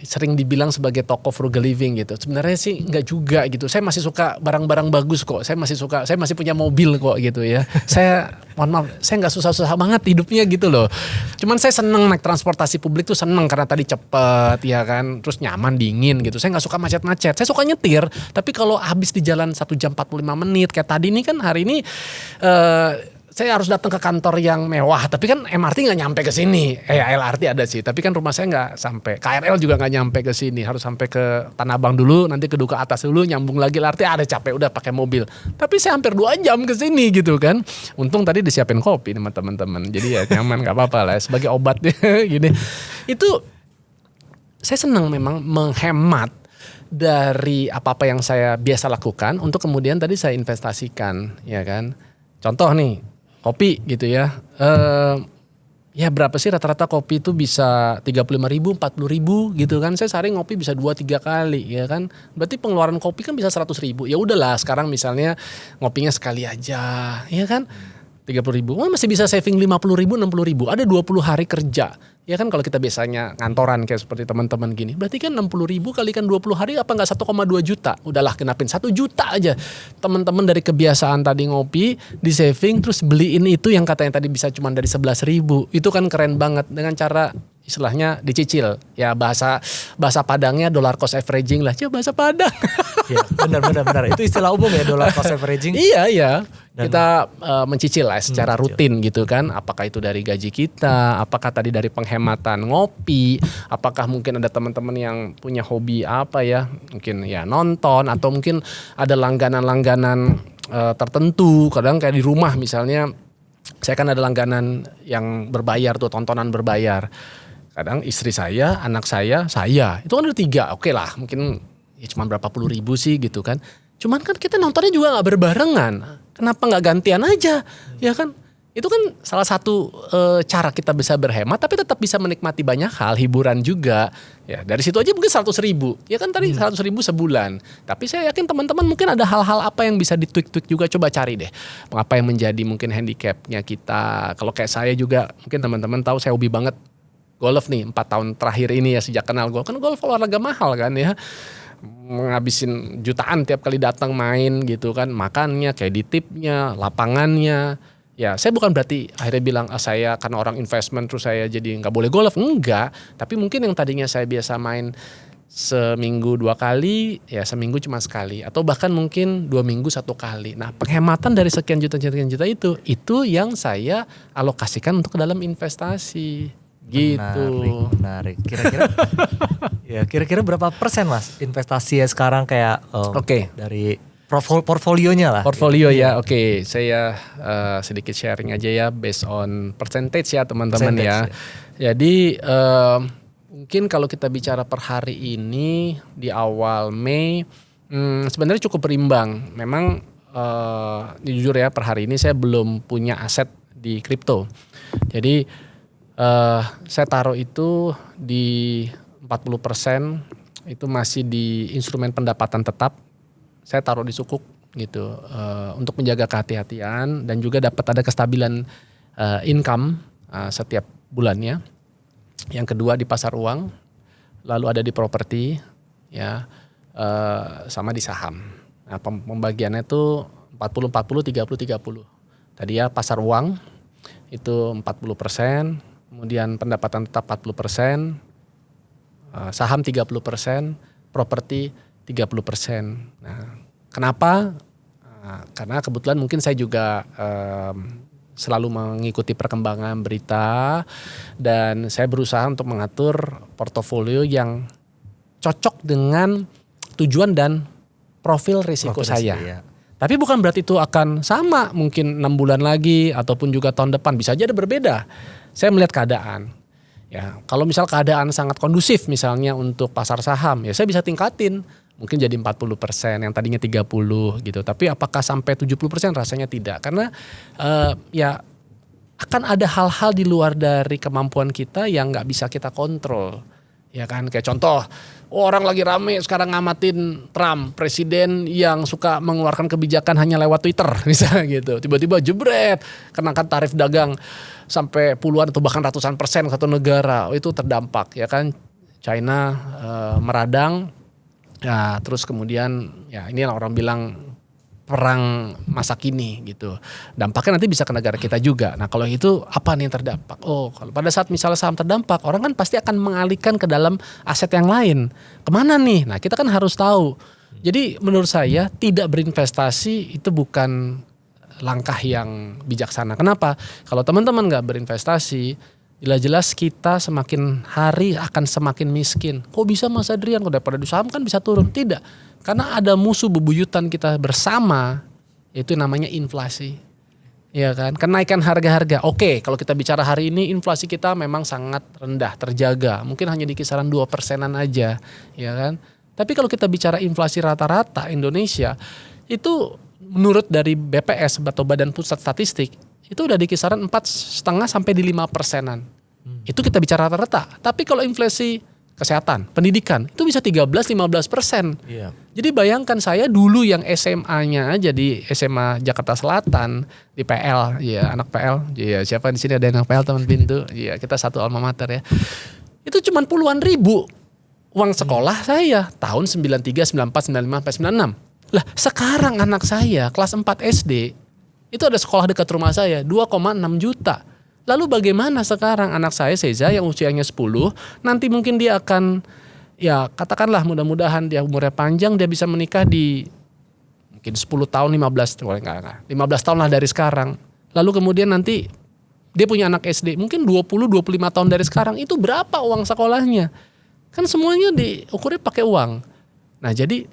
sering dibilang sebagai tokoh frugal living gitu. Sebenarnya sih enggak juga gitu. Saya masih suka barang-barang bagus kok. Saya masih punya mobil kok gitu ya. Saya mohon maaf, saya enggak susah-susah banget hidupnya gitu loh. Cuman saya seneng naik transportasi publik tuh, seneng karena tadi cepet ya kan, terus nyaman, dingin gitu. Saya enggak suka macet-macet. Saya suka nyetir, tapi kalau habis di jalan 1 jam 45 menit kayak tadi nih kan, hari ini saya harus datang ke kantor yang mewah, tapi kan MRT nggak nyampe ke sini. LRT ada sih, tapi kan rumah saya nggak sampai. KRL juga nggak nyampe ke sini, harus sampai ke Tanah Abang dulu, nanti ke Duku Atas dulu, nyambung lagi LRT. Ada capek, udah pakai mobil. Tapi saya hampir 2 jam ke sini gitu kan. Untung tadi disiapin kopi sama teman-teman, jadi ya nyaman, nggak apa-apa lah sebagai obat gini. Itu saya senang memang menghemat dari apa-apa yang saya biasa lakukan untuk kemudian tadi saya investasikan, ya kan. Contoh nih, kopi gitu ya. Ya berapa sih rata-rata kopi itu bisa 35.000, 40.000 gitu kan. Saya sehari ngopi bisa 2-3 kali ya kan. Berarti pengeluaran kopi kan bisa 100.000. Ya udahlah sekarang misalnya ngopinya sekali aja, ya kan. 30.000, masih bisa saving 50.000, 60.000. Ada 20 hari kerja. Ya kan kalau kita biasanya ngantoran kayak seperti teman-teman gini. Berarti kan 60.000 kalikan 20 hari apa nggak 1,2 juta. Udahlah kenapin 1 juta aja. Teman-teman dari kebiasaan tadi ngopi, di saving terus beliin itu yang katanya tadi bisa cuma dari 11.000. Itu kan keren banget dengan cara istilahnya dicicil. Ya bahasa Padangnya dollar cost averaging lah. Coba bahasa Padang. Ya, benar. Itu istilah umum ya, dollar cost averaging. Iya. Dan kita mencicil lah secara rutin gitu kan. Apakah itu dari gaji kita, apakah tadi dari penghematan ngopi, apakah mungkin ada teman-teman yang punya hobi apa ya, mungkin ya nonton, atau mungkin ada langganan-langganan tertentu. Kadang kayak di rumah misalnya, saya kan ada langganan yang berbayar tuh, tontonan berbayar. Kadang istri saya, anak saya, itu kan ada 3, oke lah mungkin ya cuma berapa puluh ribu sih gitu kan. Cuman kan kita nontonnya juga gak berbarengan. Kenapa gak gantian aja? Ya kan Itu kan salah satu cara kita bisa berhemat tapi tetap bisa menikmati banyak hal, hiburan juga. Ya, dari situ aja mungkin 100.000. Ya kan tadi 100.000 sebulan. Tapi saya yakin teman-teman mungkin ada hal-hal apa yang bisa ditweak-tweak juga, coba cari deh. Apa yang menjadi mungkin handicapnya kita. Kalau kayak saya juga, mungkin teman-teman tahu saya hobi banget golf nih 4 tahun terakhir ini ya sejak kenal golf. Kan golf olahraga mahal kan ya. Ngabisin jutaan tiap kali datang main gitu kan. Makannya, kayak di tipnya, lapangannya. Ya, saya bukan berarti akhirnya bilang saya karena orang investment terus saya jadi nggak boleh golf, enggak. Tapi mungkin yang tadinya saya biasa main seminggu 2 kali, ya seminggu cuma sekali, atau bahkan mungkin 2 minggu 1 kali. Nah, penghematan dari sekian juta itu yang saya alokasikan untuk ke dalam investasi, gitu. Menarik. Kira-kira berapa persen Mas investasi ya sekarang kayak dari portfolionya lah. Portfolio ya, oke. Saya sedikit sharing aja ya, based on percentage ya teman-teman ya. Jadi mungkin kalau kita bicara per hari ini di awal Mei, sebenarnya cukup berimbang. Memang jujur ya, per hari ini saya belum punya aset di kripto. Jadi saya taruh itu di 40% itu masih di instrumen pendapatan tetap. Saya taruh di sukuk gitu untuk menjaga kehati-hatian dan juga dapat ada kestabilan income setiap bulannya. Yang kedua di pasar uang, lalu ada di properti, ya sama di saham. Nah, pembagiannya itu 40-40, 30-30. Tadi ya pasar uang itu 40%, kemudian pendapatan tetap 40%, saham 30%, properti 30%. Nah, kenapa? Karena kebetulan mungkin saya juga selalu mengikuti perkembangan berita dan saya berusaha untuk mengatur portofolio yang cocok dengan tujuan dan profil risiko saya. Ya. Tapi bukan berarti itu akan sama mungkin 6 bulan lagi ataupun juga tahun depan, bisa aja ada berbeda. Saya melihat keadaan. Ya, kalau misal keadaan sangat kondusif misalnya untuk pasar saham, ya saya bisa tingkatin. Mungkin jadi 40%, yang tadinya 30 gitu. Tapi apakah sampai 70% rasanya tidak. Karena ya akan ada hal-hal di luar dari kemampuan kita yang gak bisa kita kontrol. Ya kan, kayak contoh, orang lagi rame sekarang ngamatin Trump, presiden yang suka mengeluarkan kebijakan hanya lewat Twitter misalnya gitu. Tiba-tiba jebret, kenakan tarif dagang sampai puluhan atau bahkan ratusan persen satu negara. Itu terdampak ya kan. China meradang. Ya, terus kemudian ya ini orang bilang perang masa kini gitu. Dampaknya nanti bisa ke negara kita juga. Nah, kalau itu apa nih yang terdampak? Oh, kalau pada saat misalnya saham terdampak, orang kan pasti akan mengalihkan ke dalam aset yang lain. Kemana nih? Nah, kita kan harus tahu. Jadi menurut saya tidak berinvestasi itu bukan langkah yang bijaksana. Kenapa? Kalau teman-teman nggak berinvestasi, jelas-jelas kita semakin hari akan semakin miskin. Kok bisa Mas Adrian? Kok daripada di saham kan bisa turun? Tidak. Karena ada musuh bebuyutan kita bersama, yaitu namanya inflasi. Ya kan? Kenaikan harga-harga. Oke, kalau kita bicara hari ini inflasi kita memang sangat rendah, terjaga. Mungkin hanya di kisaran 2%-an aja, ya kan? Tapi kalau kita bicara inflasi rata-rata Indonesia, itu menurut dari BPS atau Badan Pusat Statistik, itu udah di kisaran 4,5 sampai di 5%-an. Itu kita bicara rata-rata. Tapi kalau inflasi kesehatan, pendidikan, itu bisa 13-15%. Iya. Jadi bayangkan saya dulu yang SMA-nya aja di SMA Jakarta Selatan, di PL, ya anak PL. Ya, siapa di sini ada anak PL teman pintu? Ya, kita satu alma mater ya. Itu cuma puluhan ribu uang sekolah saya tahun 93, 94, 95 sampai 96. Lah, sekarang anak saya kelas 4 SD itu ada sekolah dekat rumah saya 2,6 juta. Lalu bagaimana sekarang anak saya Seza yang usianya 10, nanti mungkin dia akan, ya katakanlah mudah-mudahan dia umurnya panjang, dia bisa menikah di mungkin 10 tahun, 15 tahun lah dari sekarang. Lalu kemudian nanti dia punya anak SD, mungkin 20-25 tahun dari sekarang, itu berapa uang sekolahnya? Kan semuanya diukurnya pakai uang. Nah, jadi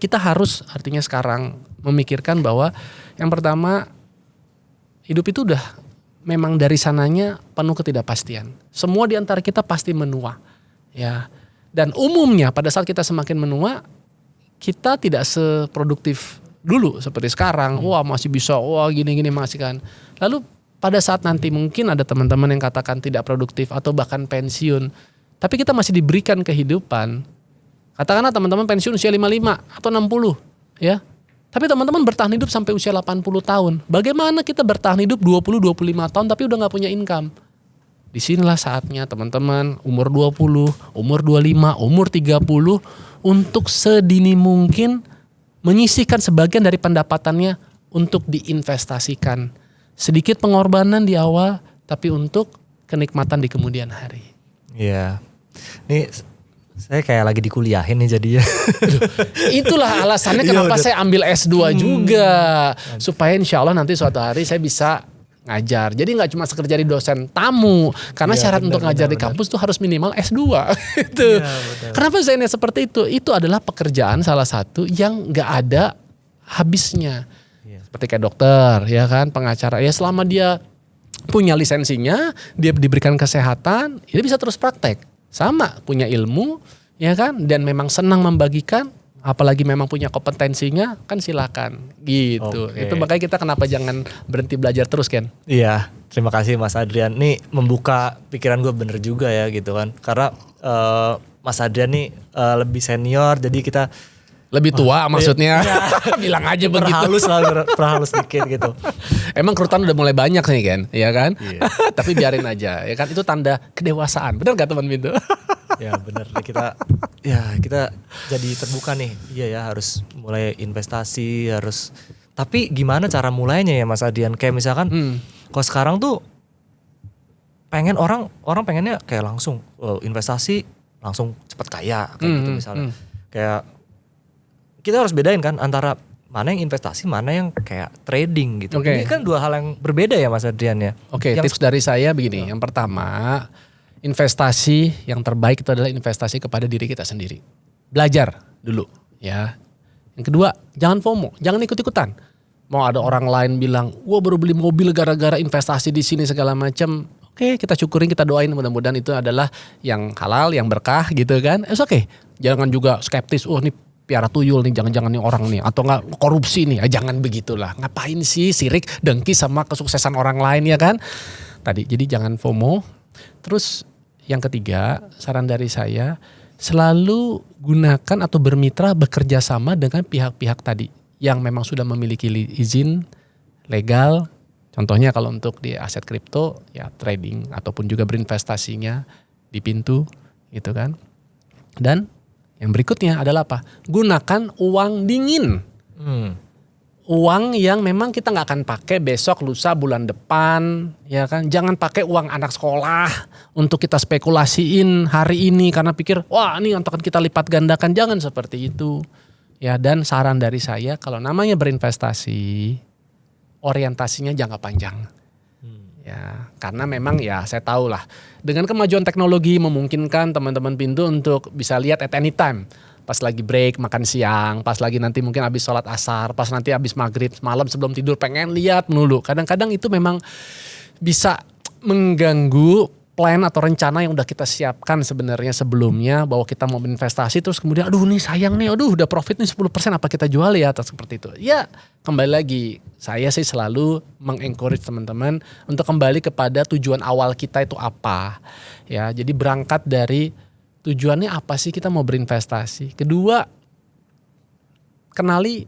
kita harus artinya sekarang memikirkan bahwa yang pertama, hidup itu udah memang dari sananya penuh ketidakpastian. Semua di antara kita pasti menua. Ya. Dan umumnya pada saat kita semakin menua, kita tidak seproduktif dulu seperti sekarang. Wah, masih bisa, wah gini-gini masih kan. Lalu pada saat nanti mungkin ada teman-teman yang katakan tidak produktif atau bahkan pensiun, tapi kita masih diberikan kehidupan. Katakanlah teman-teman pensiun usia 55 atau 60 ya. Tapi teman-teman bertahan hidup sampai usia 80 tahun. Bagaimana kita bertahan hidup 20-25 tahun tapi udah gak punya income? Disinilah saatnya teman-teman umur 20, umur 25, umur 30 untuk sedini mungkin menyisihkan sebagian dari pendapatannya untuk diinvestasikan. Sedikit pengorbanan di awal tapi untuk kenikmatan di kemudian hari. Iya. Nih saya kayak lagi dikuliahin nih jadinya. Itulah alasannya kenapa saya ambil S2 juga. Supaya insya Allah nanti suatu hari saya bisa ngajar. Jadi gak cuma sekedar jadi dosen tamu. Karena syarat untuk ngajar di kampus tuh harus minimal S2. Gitu. Kenapa saya seperti itu? Itu adalah pekerjaan salah satu yang gak ada habisnya. Seperti kayak dokter, ya kan, pengacara. Ya selama dia punya lisensinya, dia diberikan kesehatan, dia bisa terus praktek. Sama, punya ilmu, ya kan, dan memang senang membagikan, apalagi memang punya kompetensinya, kan silakan, gitu. Itu makanya kita kenapa jangan berhenti belajar terus, Ken? Iya, terima kasih Mas Adrian. Nih membuka pikiran gue bener juga ya gitu kan. Karena Mas Adrian nih lebih senior, jadi kita lebih tua maksudnya. Bilang aja begitu. Perhalus dikit gitu. Emang kerutan udah mulai banyak nih Ken, ya kan? Iya. Tapi biarin aja, ya kan? Itu tanda kedewasaan. Benar gak teman Pintu? Ya benar, kita jadi terbuka nih. Iya ya, harus mulai investasi, harus. Tapi gimana cara mulainya ya Mas Adrian? Kayak misalkan kalau sekarang tuh pengen orang pengennya kayak langsung investasi langsung cepat kaya kayak gitu misalnya. Kayak kita harus bedain kan antara mana yang investasi, mana yang kayak trading gitu. Ini kan dua hal yang berbeda ya Mas Adrian ya. Tips dari saya begini. Yang pertama, investasi yang terbaik itu adalah investasi kepada diri kita sendiri. Belajar dulu ya. Yang kedua, jangan FOMO, jangan ikut-ikutan. Mau ada orang lain bilang, wah baru beli mobil gara-gara investasi di sini segala macam. Oke, kita syukurin, kita doain mudah-mudahan itu adalah yang halal, yang berkah gitu kan. Oke. Jangan juga skeptis, ini piara tuyul nih, jangan-jangan nih orang nih, atau enggak korupsi nih, jangan begitulah. Ngapain sih sirik, dengki sama kesuksesan orang lain ya kan? Tadi, jadi jangan FOMO. Terus yang ketiga, saran dari saya, selalu gunakan atau bermitra bekerja sama dengan pihak-pihak tadi yang memang sudah memiliki izin legal. Contohnya kalau untuk di aset kripto, ya trading ataupun juga berinvestasinya di Pintu gitu kan. Dan yang berikutnya adalah apa? Gunakan uang dingin. Uang yang memang kita nggak akan pakai besok, lusa, bulan depan, ya kan? Jangan pakai uang anak sekolah untuk kita spekulasiin hari ini karena pikir, wah ini akan kita lipat gandakan. Jangan seperti itu. Ya, dan saran dari saya, kalau namanya berinvestasi, orientasinya jangka panjang. Ya, karena memang ya saya tahu lah dengan kemajuan teknologi memungkinkan teman-teman Pintu untuk bisa lihat at any time. Pas lagi break, makan siang, pas lagi nanti mungkin habis sholat asar, pas nanti habis maghrib, malam sebelum tidur pengen lihat melulu. Kadang-kadang itu memang bisa mengganggu plan atau rencana yang udah kita siapkan sebenarnya sebelumnya bahwa kita mau berinvestasi terus kemudian aduh nih sayang nih, aduh udah profit nih 10% apa kita jual ya atau seperti itu. Ya kembali lagi saya sih selalu mengencourage teman-teman untuk kembali kepada tujuan awal kita itu apa. Ya, jadi berangkat dari tujuannya apa sih kita mau berinvestasi. Kedua, kenali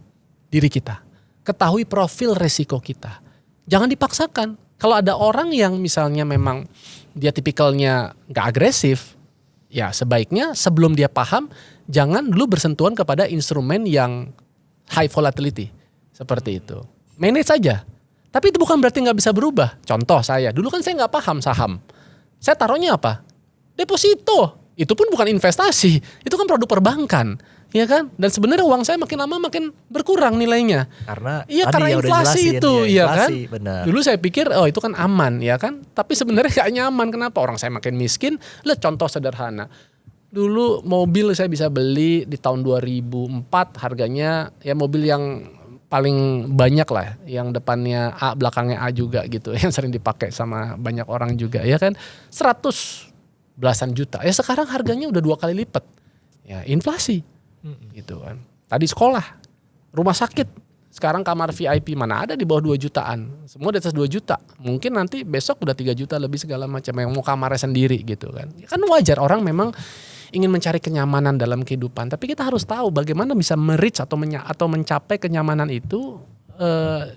diri kita. Ketahui profil resiko kita. Jangan dipaksakan. Kalau ada orang yang misalnya memang dia tipikalnya gak agresif, ya sebaiknya sebelum dia paham jangan dulu bersentuhan kepada instrumen yang high volatility. Seperti itu. Manage saja. Tapi itu bukan berarti gak bisa berubah. Contoh saya, dulu kan saya gak paham saham. Saya taruhnya apa? Deposito. Itu pun bukan investasi. Itu kan produk perbankan. Ya kan? Dan sebenarnya uang saya makin lama makin berkurang nilainya. Karena karena inflasi itu, ya kan? Benar. Dulu saya pikir itu kan aman, ya kan? Tapi sebenarnya gak nyaman. Kenapa? Orang saya makin miskin. Lihat contoh sederhana. Dulu mobil saya bisa beli di tahun 2004 harganya ya mobil yang paling banyak lah, yang depannya A belakangnya A juga gitu, yang sering dipakai sama banyak orang juga, ya kan? 100 belasan juta. Ya sekarang harganya udah 2 kali lipat. Ya inflasi. Gitu kan. Tadi sekolah, rumah sakit, Sekarang kamar VIP mana ada di bawah 2 jutaan. Semua di atas 2 juta. Mungkin nanti besok udah 3 juta lebih segala macam. Yang mau kamarnya sendiri gitu kan. Kan wajar orang memang ingin mencari kenyamanan dalam kehidupan. Tapi kita harus tahu bagaimana bisa merich atau mencapai kenyamanan itu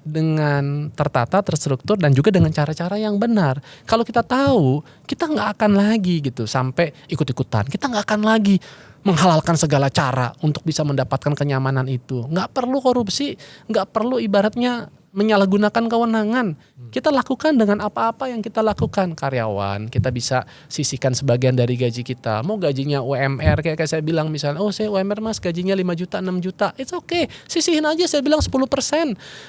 dengan tertata, terstruktur dan juga dengan cara-cara yang benar. Kalau kita tahu, kita nggak akan lagi gitu sampai ikut-ikutan. Kita nggak akan lagi menghalalkan segala cara untuk bisa mendapatkan kenyamanan itu. Nggak perlu korupsi, nggak perlu ibaratnya menyalahgunakan kewenangan. Kita lakukan dengan apa-apa yang kita lakukan. Karyawan, kita bisa sisihkan sebagian dari gaji kita. Mau gajinya UMR, kayak saya bilang misalnya, oh saya UMR mas gajinya 5 juta, 6 juta. It's okay, sisihin aja saya bilang 10%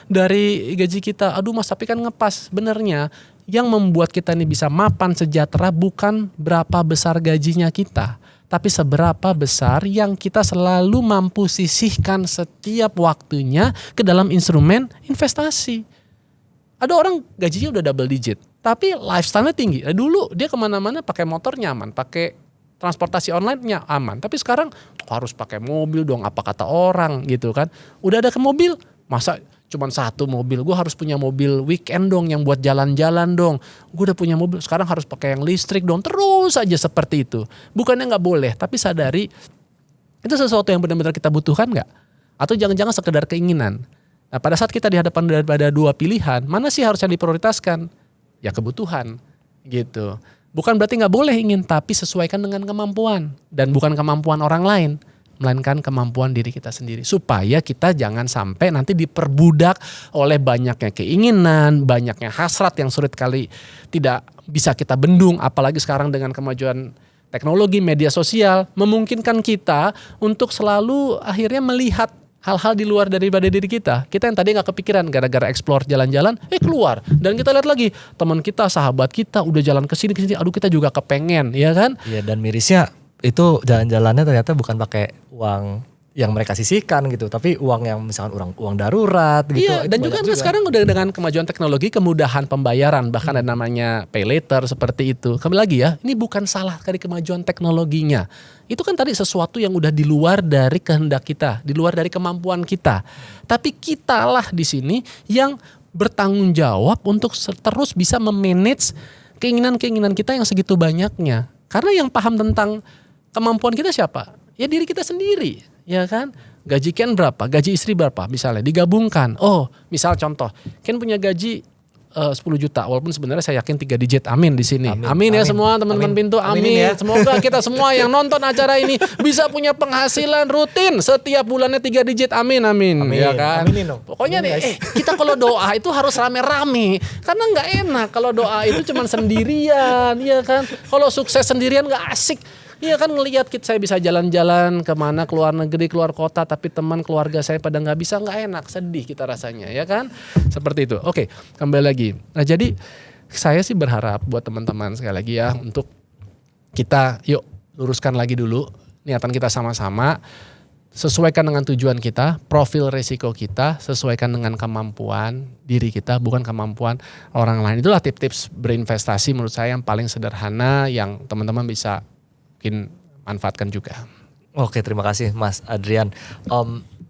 dari gaji kita. Aduh mas tapi kan ngepas. Benernya yang membuat kita ini bisa mapan sejahtera bukan berapa besar gajinya kita, tapi seberapa besar yang kita selalu mampu sisihkan setiap waktunya ke dalam instrumen investasi. Ada orang gajinya udah double digit, tapi lifestyle-nya tinggi. Dulu dia kemana-mana pakai motor nyaman, pakai transportasi online aman. Tapi sekarang harus pakai mobil dong, apa kata orang gitu kan. Udah ada ke mobil, masa cuman 1 mobil, gue harus punya mobil weekend dong yang buat jalan-jalan dong. Gue udah punya mobil, sekarang harus pakai yang listrik dong. Terus aja seperti itu. Bukannya gak boleh, tapi sadari itu sesuatu yang benar-benar kita butuhkan gak? Atau jangan-jangan sekedar keinginan. Nah pada saat kita dihadapan daripada 2 pilihan, mana sih harus yang diprioritaskan? Ya kebutuhan gitu. Bukan berarti gak boleh ingin, tapi sesuaikan dengan kemampuan. Dan bukan kemampuan orang lain, melainkan kemampuan diri kita sendiri. Supaya kita jangan sampai nanti diperbudak oleh banyaknya keinginan, banyaknya hasrat yang sulit kali tidak bisa kita bendung. Apalagi sekarang dengan kemajuan teknologi, media sosial, memungkinkan kita untuk selalu akhirnya melihat hal-hal di luar daripada diri kita. Kita yang tadi gak kepikiran gara-gara explore jalan-jalan, keluar. Dan kita lihat lagi, teman kita, sahabat kita udah jalan ke sini, aduh kita juga kepengen, ya kan? Iya, dan mirisnya itu jalan-jalannya ternyata bukan pakai uang yang mereka sisihkan gitu, tapi uang yang misalkan uang darurat gitu. Iya, dan juga sekarang udah dengan kemajuan teknologi, kemudahan pembayaran, bahkan ada namanya pay later seperti itu. Kembali lagi ya, ini bukan salah dari kemajuan teknologinya. Itu kan tadi sesuatu yang udah di luar dari kehendak kita, di luar dari kemampuan kita. Tapi kitalah di sini yang bertanggung jawab untuk terus bisa memanage keinginan-keinginan kita yang segitu banyaknya. Karena yang paham tentang kemampuan kita siapa? Ya diri kita sendiri, ya kan? Gaji Ken berapa? Gaji istri berapa? Misalnya digabungkan. Oh, misal contoh, Ken punya gaji 10 juta, walaupun sebenarnya saya yakin 3 digit. Amin di sini. Amin ya semua teman-teman Pintu. Amin. Ya. Semoga kita semua yang nonton acara ini bisa punya penghasilan rutin setiap bulannya 3 digit. Amin. Ya kan? Aminin dong. Pokoknya nih, kita kalau doa itu harus rame-rame. Karena nggak enak kalau doa itu cuma sendirian, ya kan? Kalau sukses sendirian nggak asik. Iya kan ngelihat saya bisa jalan-jalan kemana, keluar negeri, keluar kota, tapi teman keluarga saya pada nggak bisa, nggak enak, sedih kita rasanya, ya kan? Seperti itu. Oke, kembali lagi. Nah jadi saya sih berharap buat teman-teman sekali lagi ya, untuk kita yuk luruskan lagi dulu niatan kita sama-sama, sesuaikan dengan tujuan kita, profil resiko kita, sesuaikan dengan kemampuan diri kita, bukan kemampuan orang lain. Itulah tips-tips berinvestasi menurut saya yang paling sederhana yang teman-teman bisa mungkin manfaatkan juga. Oke, terima kasih Mas Adrian.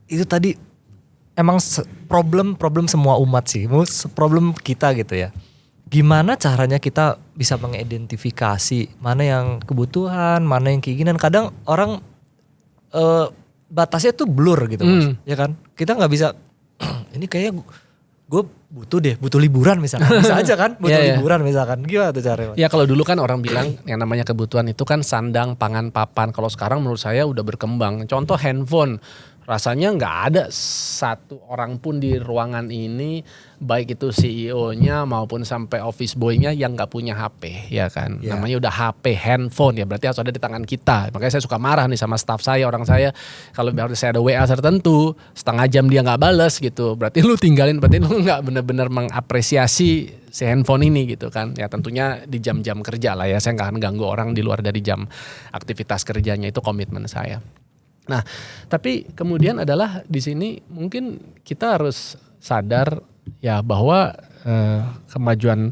Itu tadi emang problem semua umat sih, problem kita gitu ya. Gimana caranya kita bisa mengidentifikasi mana yang kebutuhan, mana yang keinginan. Kadang orang batasnya tuh blur gitu Mas, ya kan? Kita nggak bisa, ini kayaknya gue butuh liburan misalkan, bisa aja kan, liburan misalkan, gimana tuh caranya? Ya kalau dulu kan orang bilang yang namanya kebutuhan itu kan sandang, pangan, papan. Kalau sekarang menurut saya udah berkembang. Contoh handphone, rasanya nggak ada satu orang pun di ruangan ini, baik itu CEO-nya maupun sampai office boy-nya yang nggak punya HP, ya kan? Yeah. Namanya udah HP, handphone ya, berarti harus ada di tangan kita. Makanya saya suka marah nih sama staff saya, orang saya, kalau harus saya ada WA tertentu, setengah jam dia nggak bales gitu, berarti lu tinggalin, berarti lu nggak benar-benar mengapresiasi si handphone ini gitu kan. Ya tentunya di jam-jam kerja lah ya, saya nggak akan ganggu orang di luar dari jam aktivitas kerjanya, itu komitmen saya. Nah, tapi kemudian adalah di sini mungkin kita harus sadar ya bahwa kemajuan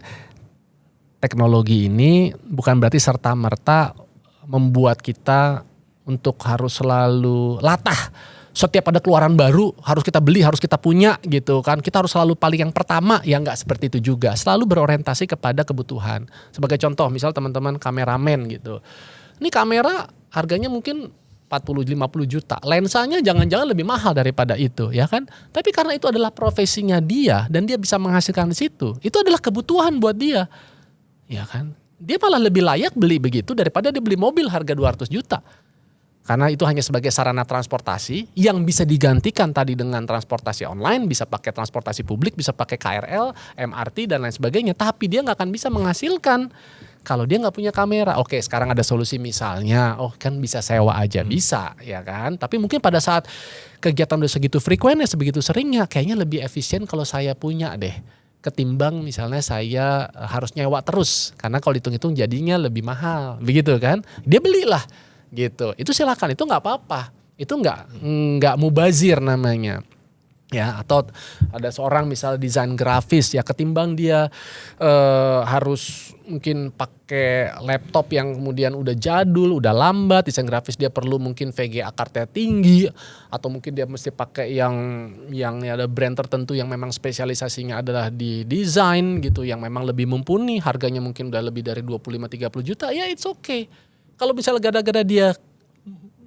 teknologi ini bukan berarti serta-merta membuat kita untuk harus selalu latah setiap ada keluaran baru harus kita beli, harus kita punya gitu kan. Kita harus selalu paling yang pertama, ya nggak seperti itu juga. Selalu berorientasi kepada kebutuhan. Sebagai contoh, misal teman-teman kameramen gitu. Ini kamera harganya mungkin 40-50 juta. Lensanya jangan-jangan lebih mahal daripada itu, ya kan? Tapi karena itu adalah profesinya dia dan dia bisa menghasilkan di situ. Itu adalah kebutuhan buat dia. Ya kan? Dia malah lebih layak beli begitu daripada dia beli mobil harga 200 juta. Karena itu hanya sebagai sarana transportasi yang bisa digantikan tadi dengan transportasi online, bisa pakai transportasi publik, bisa pakai KRL, MRT dan lain sebagainya. Tapi dia nggak akan bisa menghasilkan kalau dia nggak punya kamera. Oke, sekarang ada solusi misalnya, kan bisa sewa aja, bisa ya kan. Tapi mungkin pada saat kegiatan udah segitu frekuennya, sebegitu seringnya, kayaknya lebih efisien kalau saya punya deh. Ketimbang misalnya saya harus nyewa terus. Karena kalau dihitung-hitung jadinya lebih mahal, begitu kan. Dia belilah. Gitu, itu silakan, itu nggak apa-apa, itu nggak mubazir namanya, ya. Atau ada seorang misal desain grafis ya, ketimbang dia harus mungkin pakai laptop yang kemudian udah jadul, udah lambat, desain grafis dia perlu mungkin VGA kartnya tinggi, atau mungkin dia mesti pakai yang ada brand tertentu yang memang spesialisasinya adalah di desain gitu, yang memang lebih mumpuni, harganya mungkin udah lebih dari 25-30 juta, ya it's okay. Kalau misalnya gara-gara dia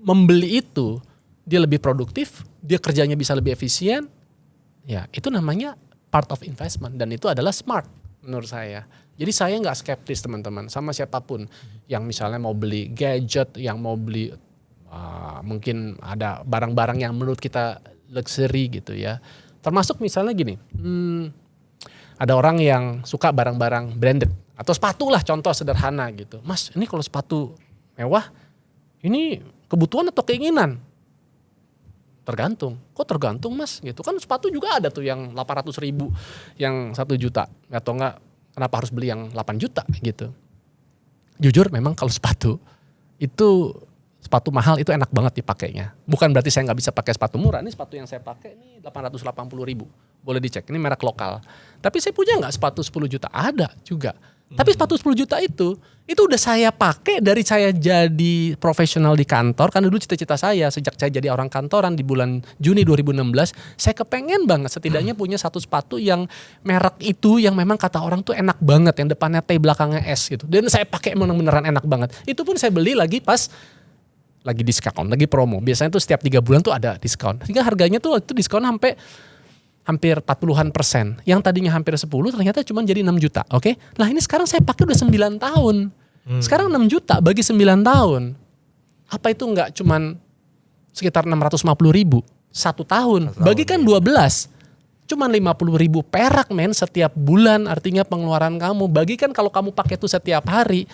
membeli itu, dia lebih produktif, dia kerjanya bisa lebih efisien, ya itu namanya part of investment dan itu adalah smart menurut saya. Jadi saya nggak skeptis teman-teman sama siapapun yang misalnya mau beli gadget, yang mau beli mungkin ada barang-barang yang menurut kita luxury gitu ya. Termasuk misalnya gini, ada orang yang suka barang-barang branded atau sepatu lah, contoh sederhana gitu. Mas, ini kalau sepatu mewah, ini kebutuhan atau keinginan? Tergantung. Kok tergantung mas? Gitu kan sepatu juga ada tuh yang 800.000, yang 1 juta. Atau enggak, kenapa harus beli yang 8 juta gitu. Jujur memang kalau sepatu, itu sepatu mahal itu enak banget dipakainya. Bukan berarti saya nggak bisa pakai sepatu murah. Ini sepatu yang saya pakai ini 880.000. Boleh dicek, ini merek lokal. Tapi saya punya nggak sepatu 10 juta? Ada juga. Tapi sepatu 10 juta itu udah saya pakai dari saya jadi profesional di kantor. Karena dulu cita-cita saya sejak saya jadi orang kantoran di bulan Juni 2016, saya kepengen banget setidaknya punya satu sepatu yang merek itu yang memang kata orang tuh enak banget, yang depannya T belakangnya S gitu. Dan saya pakai beneran enak banget. Itu pun saya beli lagi pas lagi diskon, lagi promo. Biasanya tuh setiap 3 bulan tuh ada diskon. Sehingga harganya tuh itu diskon sampai hampir 40-an%. Yang tadinya hampir 10 ternyata cuma jadi 6 juta. Oke. Nah ini sekarang saya pakai udah 9 tahun. Sekarang 6 juta bagi 9 tahun. Apa itu enggak cuman sekitar 650.000 1 tahun. Bagikan 12. Cuman 50.000 perak men setiap bulan, artinya pengeluaran kamu. Bagikan kalau kamu pakai itu setiap hari,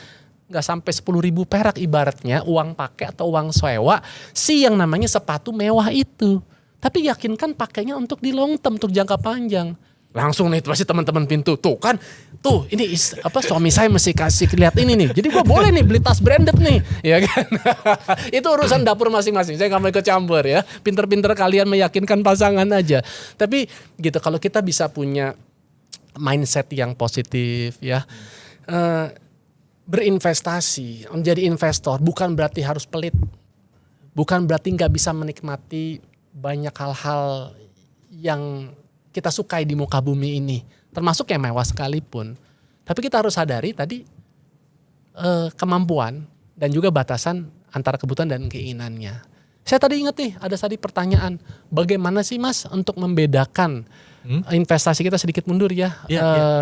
nggak sampai 10.000 perak ibaratnya uang pakai atau uang sewa si yang namanya sepatu mewah itu. Tapi yakinkan pakainya untuk di long term, untuk jangka panjang. Langsung nih pasti teman-teman pintu tuh kan, tuh ini suami saya mesti kasih lihat ini nih. Jadi gua boleh nih beli tas branded nih, ya kan? Itu urusan dapur masing-masing. Saya nggak mau ikut campur ya. Pinter-pinter kalian meyakinkan pasangan aja. Tapi gitu kalau kita bisa punya mindset yang positif ya. Berinvestasi, menjadi investor bukan berarti harus pelit. Bukan berarti nggak bisa menikmati banyak hal-hal yang kita sukai di muka bumi ini, termasuk yang mewah sekalipun. Tapi kita harus sadari tadi kemampuan dan juga batasan antara kebutuhan dan keinginannya. Saya tadi ingat nih, ada tadi pertanyaan, bagaimana sih mas untuk membedakan investasi kita sedikit mundur ya?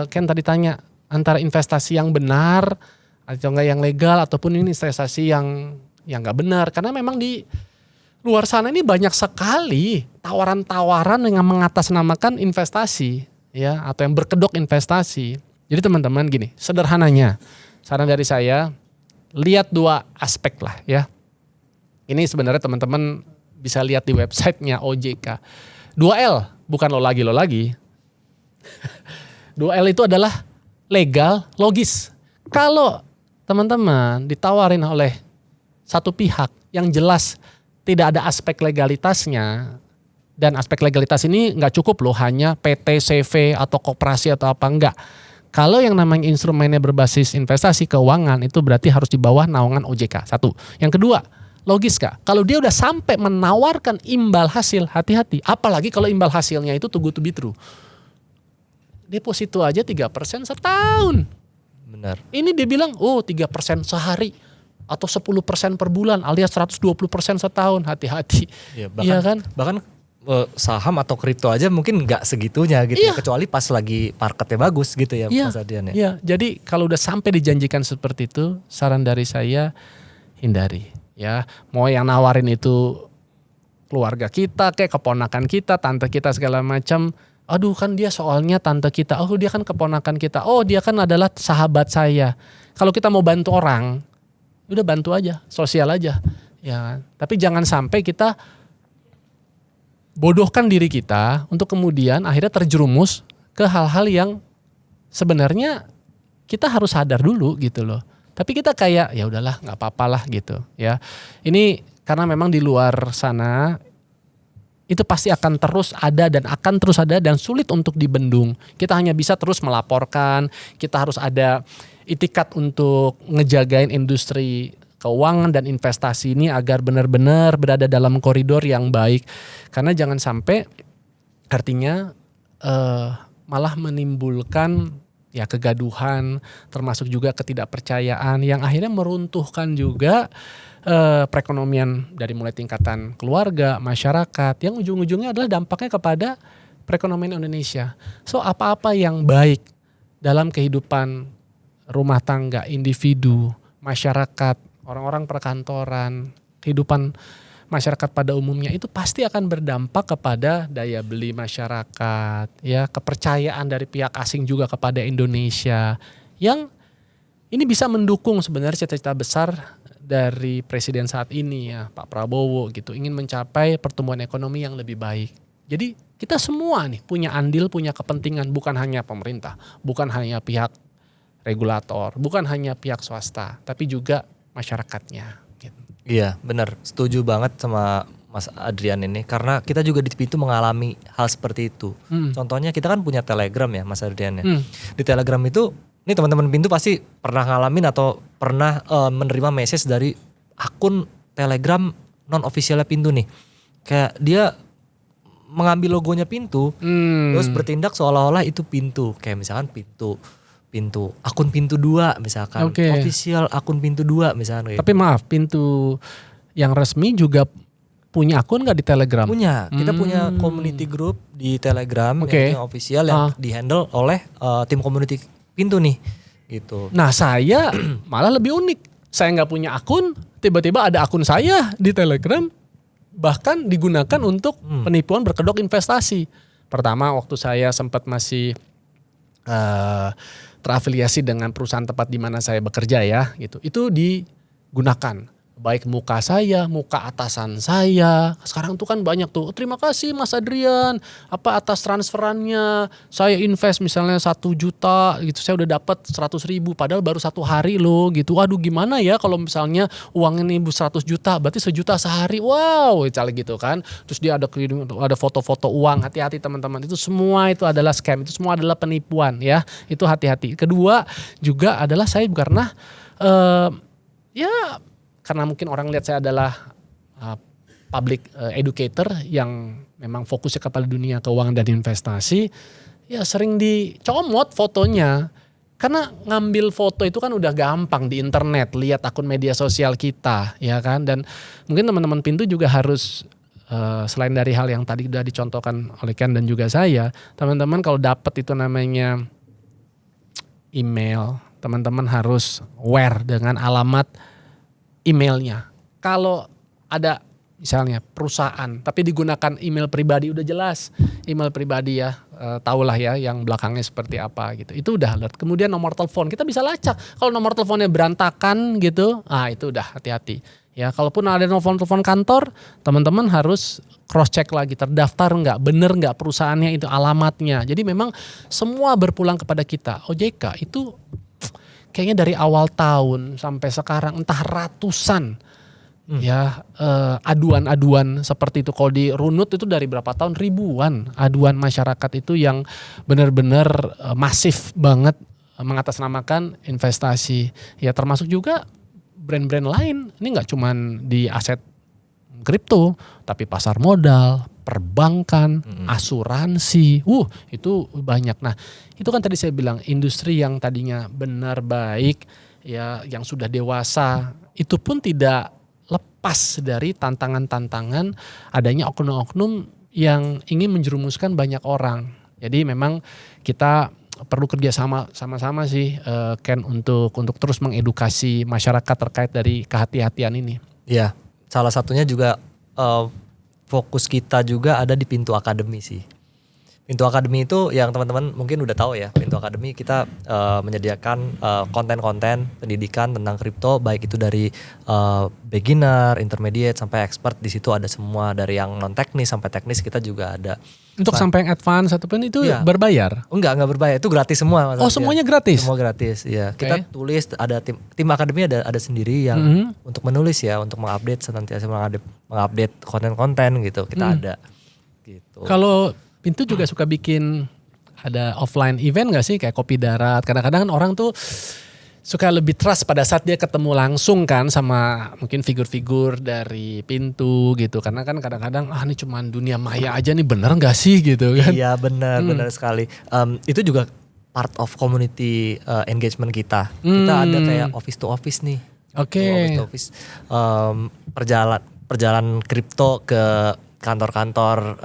Ken tadi tanya antara investasi yang benar atau enggak yang legal ataupun ini investasi yang nggak benar, karena memang di luar sana ini banyak sekali tawaran-tawaran yang mengatasnamakan investasi ya, atau yang berkedok investasi. Jadi teman-teman gini, sederhananya saran dari saya, lihat 2 aspek lah ya. Ini sebenarnya teman-teman bisa lihat di websitenya OJK. 2L, bukan lo lagi. 2L itu adalah legal, logis. Kalau teman-teman ditawarin oleh satu pihak yang jelas tidak ada aspek legalitasnya, dan aspek legalitas ini nggak cukup loh hanya PT, CV atau koperasi atau apa, enggak. Kalau yang namanya instrumennya berbasis investasi keuangan itu berarti harus di bawah naungan OJK. 1. Yang kedua, Logis gak? Kalau dia udah sampai menawarkan imbal hasil, hati-hati. Apalagi kalau imbal hasilnya itu too good to be true. Deposito aja 3% setahun. Benar. Ini dia bilang, 3% sehari. Atau 10% per bulan alias 120% setahun. Hati-hati. Ya, bahkan saham atau kripto aja mungkin nggak segitunya gitu ya, kecuali pas lagi marketnya bagus gitu ya Mas Adrian ya. Iya, jadi kalau udah sampai dijanjikan seperti itu, saran dari saya hindari ya. Mau yang nawarin itu keluarga kita, kayak keponakan kita, tante kita segala macam. Aduh kan dia soalnya tante kita, dia kan keponakan kita, dia kan adalah sahabat saya. Kalau kita mau bantu orang, udah bantu aja, sosial aja, ya. Tapi jangan sampai kita bodohkan diri kita untuk kemudian akhirnya terjerumus ke hal-hal yang sebenarnya kita harus sadar dulu gitu loh. Tapi kita kayak ya udahlah nggak apa-apalah gitu ya. Ini karena memang di luar sana itu pasti akan terus ada dan akan terus ada dan sulit untuk dibendung. Kita hanya bisa terus melaporkan, kita harus ada itikat untuk ngejagain industri keuangan dan investasi ini agar benar-benar berada dalam koridor yang baik. Karena jangan sampai artinya malah menimbulkan ya kegaduhan, termasuk juga ketidakpercayaan yang akhirnya meruntuhkan juga perekonomian dari mulai tingkatan keluarga, masyarakat, yang ujung-ujungnya adalah dampaknya kepada perekonomian Indonesia. So apa-apa yang baik dalam kehidupan rumah tangga, individu, masyarakat, orang-orang perkantoran, kehidupan masyarakat pada umumnya itu pasti akan berdampak kepada daya beli masyarakat, ya, kepercayaan dari pihak asing juga kepada Indonesia, yang ini bisa mendukung sebenarnya cita-cita besar dari presiden saat ini ya, Pak Prabowo gitu, ingin mencapai pertumbuhan ekonomi yang lebih baik. Jadi kita semua nih punya andil, punya kepentingan, bukan hanya pemerintah, bukan hanya pihak regulator, bukan hanya pihak swasta, tapi juga masyarakatnya. Gitu. Iya benar, setuju banget sama Mas Adrian ini, karena kita juga di Pintu mengalami hal seperti itu. Contohnya kita kan punya Telegram ya Mas Adrian ya. Di Telegram itu, ini teman-teman Pintu pasti pernah ngalamin atau pernah menerima message dari akun Telegram non officialnya Pintu nih. Kayak dia mengambil logonya Pintu, terus bertindak seolah-olah itu Pintu. Kayak misalkan Pintu akun Pintu 2 misalkan, official akun Pintu 2 misalkan. Tapi maaf, Pintu yang resmi juga punya akun nggak di Telegram? Punya, kita punya community group di Telegram yang official yang dihandle oleh tim community Pintu nih, gitu. Nah saya malah lebih unik, saya nggak punya akun, tiba-tiba ada akun saya di Telegram, bahkan digunakan untuk penipuan berkedok investasi. Pertama waktu saya sempat masih terafiliasi dengan perusahaan tempat di mana saya bekerja ya, gitu. Itu digunakan baik muka saya, muka atasan saya. Sekarang tuh kan banyak tuh, terima kasih Mas Adrian, atas transferannya, saya invest misalnya 1 juta gitu, saya udah dapat 100.000, padahal baru 1 hari loh gitu. Waduh gimana ya kalau misalnya uangnya nih 100 juta, berarti 1 juta sehari, wow, caleg gitu kan. Terus dia ada foto-foto uang, hati-hati teman-teman, itu semua itu adalah scam, itu semua adalah penipuan ya, itu hati-hati. Kedua juga adalah saya karena karena mungkin orang lihat saya adalah public educator yang memang fokusnya kepada dunia keuangan dan investasi, ya sering dicomot fotonya. Karena ngambil foto itu kan udah gampang di internet, lihat akun media sosial kita, ya kan. Dan mungkin teman-teman Pintu juga harus selain dari hal yang tadi sudah dicontohkan oleh Ken dan juga saya, teman-teman kalau dapat itu namanya email, teman-teman harus aware dengan alamat emailnya. Kalau ada misalnya perusahaan tapi digunakan email pribadi, udah jelas email pribadi ya, tahulah ya yang belakangnya seperti apa gitu. Itu udah alert. Kemudian nomor telepon kita bisa lacak. Kalau nomor teleponnya berantakan gitu, itu udah hati-hati. Ya, kalaupun ada telepon kantor, teman-teman harus cross check lagi, terdaftar nggak, bener nggak perusahaannya itu, alamatnya. Jadi memang semua berpulang kepada kita. OJK itu kayaknya dari awal tahun sampai sekarang entah ratusan ya aduan-aduan seperti itu. Kalau dirunut itu dari berapa tahun, ribuan aduan masyarakat itu yang benar-benar masif banget mengatasnamakan investasi. Ya termasuk juga brand-brand lain. Ini nggak cuman di aset kripto, tapi pasar modal, perbankan, asuransi, itu banyak. Nah, itu kan tadi saya bilang industri yang tadinya benar baik, ya yang sudah dewasa, itu pun tidak lepas dari tantangan-tantangan adanya oknum-oknum yang ingin menjerumuskan banyak orang. Jadi memang kita perlu kerja sama-sama sih, Ken, untuk terus mengedukasi masyarakat terkait dari kehati-hatian ini. Iya. Salah satunya juga fokus kita juga ada di Pintu Academy sih. Pintu Academy itu yang teman-teman mungkin udah tahu ya. Pintu Academy kita menyediakan konten-konten pendidikan tentang kripto, baik itu dari beginner, intermediate sampai expert. Di situ ada semua, dari yang non teknis sampai teknis kita juga ada. Untuk sampai yang advance ataupun itu berbayar? Enggak berbayar, itu gratis semua. Oh, semuanya gratis? Semua gratis, ya. Kita tulis, ada tim akademi ada sendiri yang untuk menulis ya, untuk mengupdate, senantiasa mengupdate konten-konten gitu. Kita ada gitu. Kalau Pintu juga suka bikin ada offline event gak sih, kayak kopi darat? Kadang-kadang kan orang tuh suka lebih trust pada saat dia ketemu langsung kan sama mungkin figur-figur dari Pintu gitu. Karena kan kadang-kadang ini cuma dunia maya aja nih, bener gak sih gitu kan? Iya benar sekali. Itu juga part of community engagement kita. Kita ada kayak office to office nih. Oke. Office to office, perjalanan kripto ke kantor-kantor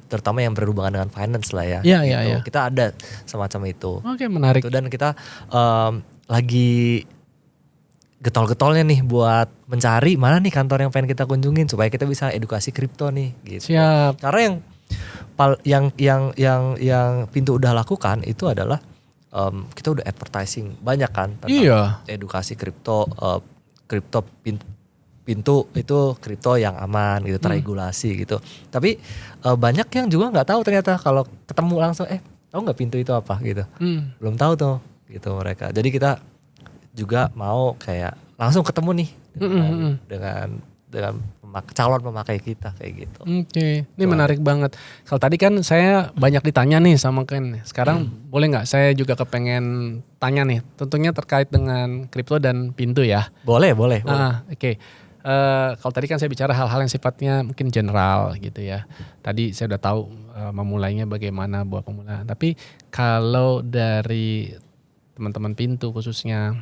terutama yang berhubungan dengan finance lah ya. Iya. Kita ada semacam itu. Oke, menarik. Dan kita lagi getol-getolnya nih buat mencari mana nih kantor yang pengen kita kunjungin supaya kita bisa edukasi kripto nih gitu. Siap. Karena yang Pintu udah lakukan itu adalah kita udah advertising banyak kan tentang edukasi kripto, Pintu itu kripto yang aman gitu, terregulasi gitu. Tapi banyak yang juga nggak tahu ternyata kalau ketemu langsung, tahu nggak Pintu itu apa gitu. Belum tahu tuh gitu mereka. Jadi kita juga mau kayak langsung ketemu nih dengan calon pemakai kita kayak gitu. Oke, ini menarik banget. Kalau tadi kan saya banyak ditanya nih sama Ken. Sekarang boleh nggak saya juga kepengen tanya nih, tentunya terkait dengan kripto dan Pintu ya. Boleh. Oke. Kalau tadi kan saya bicara hal-hal yang sifatnya mungkin general gitu ya. Tadi saya udah tahu memulainya bagaimana buat pemula. Tapi kalau dari teman-teman Pintu khususnya,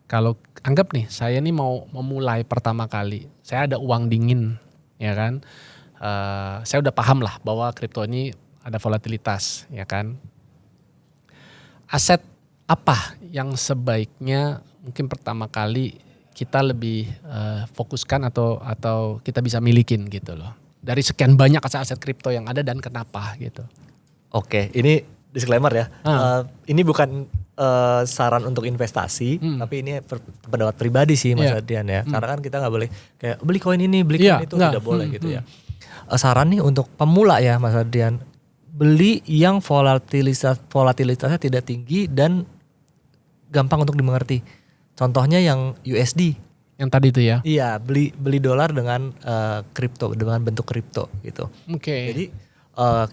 kalau anggap nih saya nih mau memulai pertama kali, saya ada uang dingin, ya kan? Saya udah paham lah bahwa kripto ini ada volatilitas, ya kan? Aset apa yang sebaiknya mungkin pertama kali kita lebih fokuskan atau kita bisa milikin gitu loh. Dari sekian banyak aset-aset kripto yang ada dan kenapa gitu. Oke, ini disclaimer ya. Ini bukan saran untuk investasi, tapi ini pendapat pribadi sih Mas Adrian ya. Karena kan kita nggak boleh kayak beli koin ini, beli koin itu, tidak boleh gitu ya. Saran nih untuk pemula ya Mas Adrian, beli yang volatilitasnya tidak tinggi dan gampang untuk dimengerti. Contohnya yang USD. Yang tadi itu ya? Iya, beli dolar dengan kripto, dengan bentuk kripto gitu. Oke. Jadi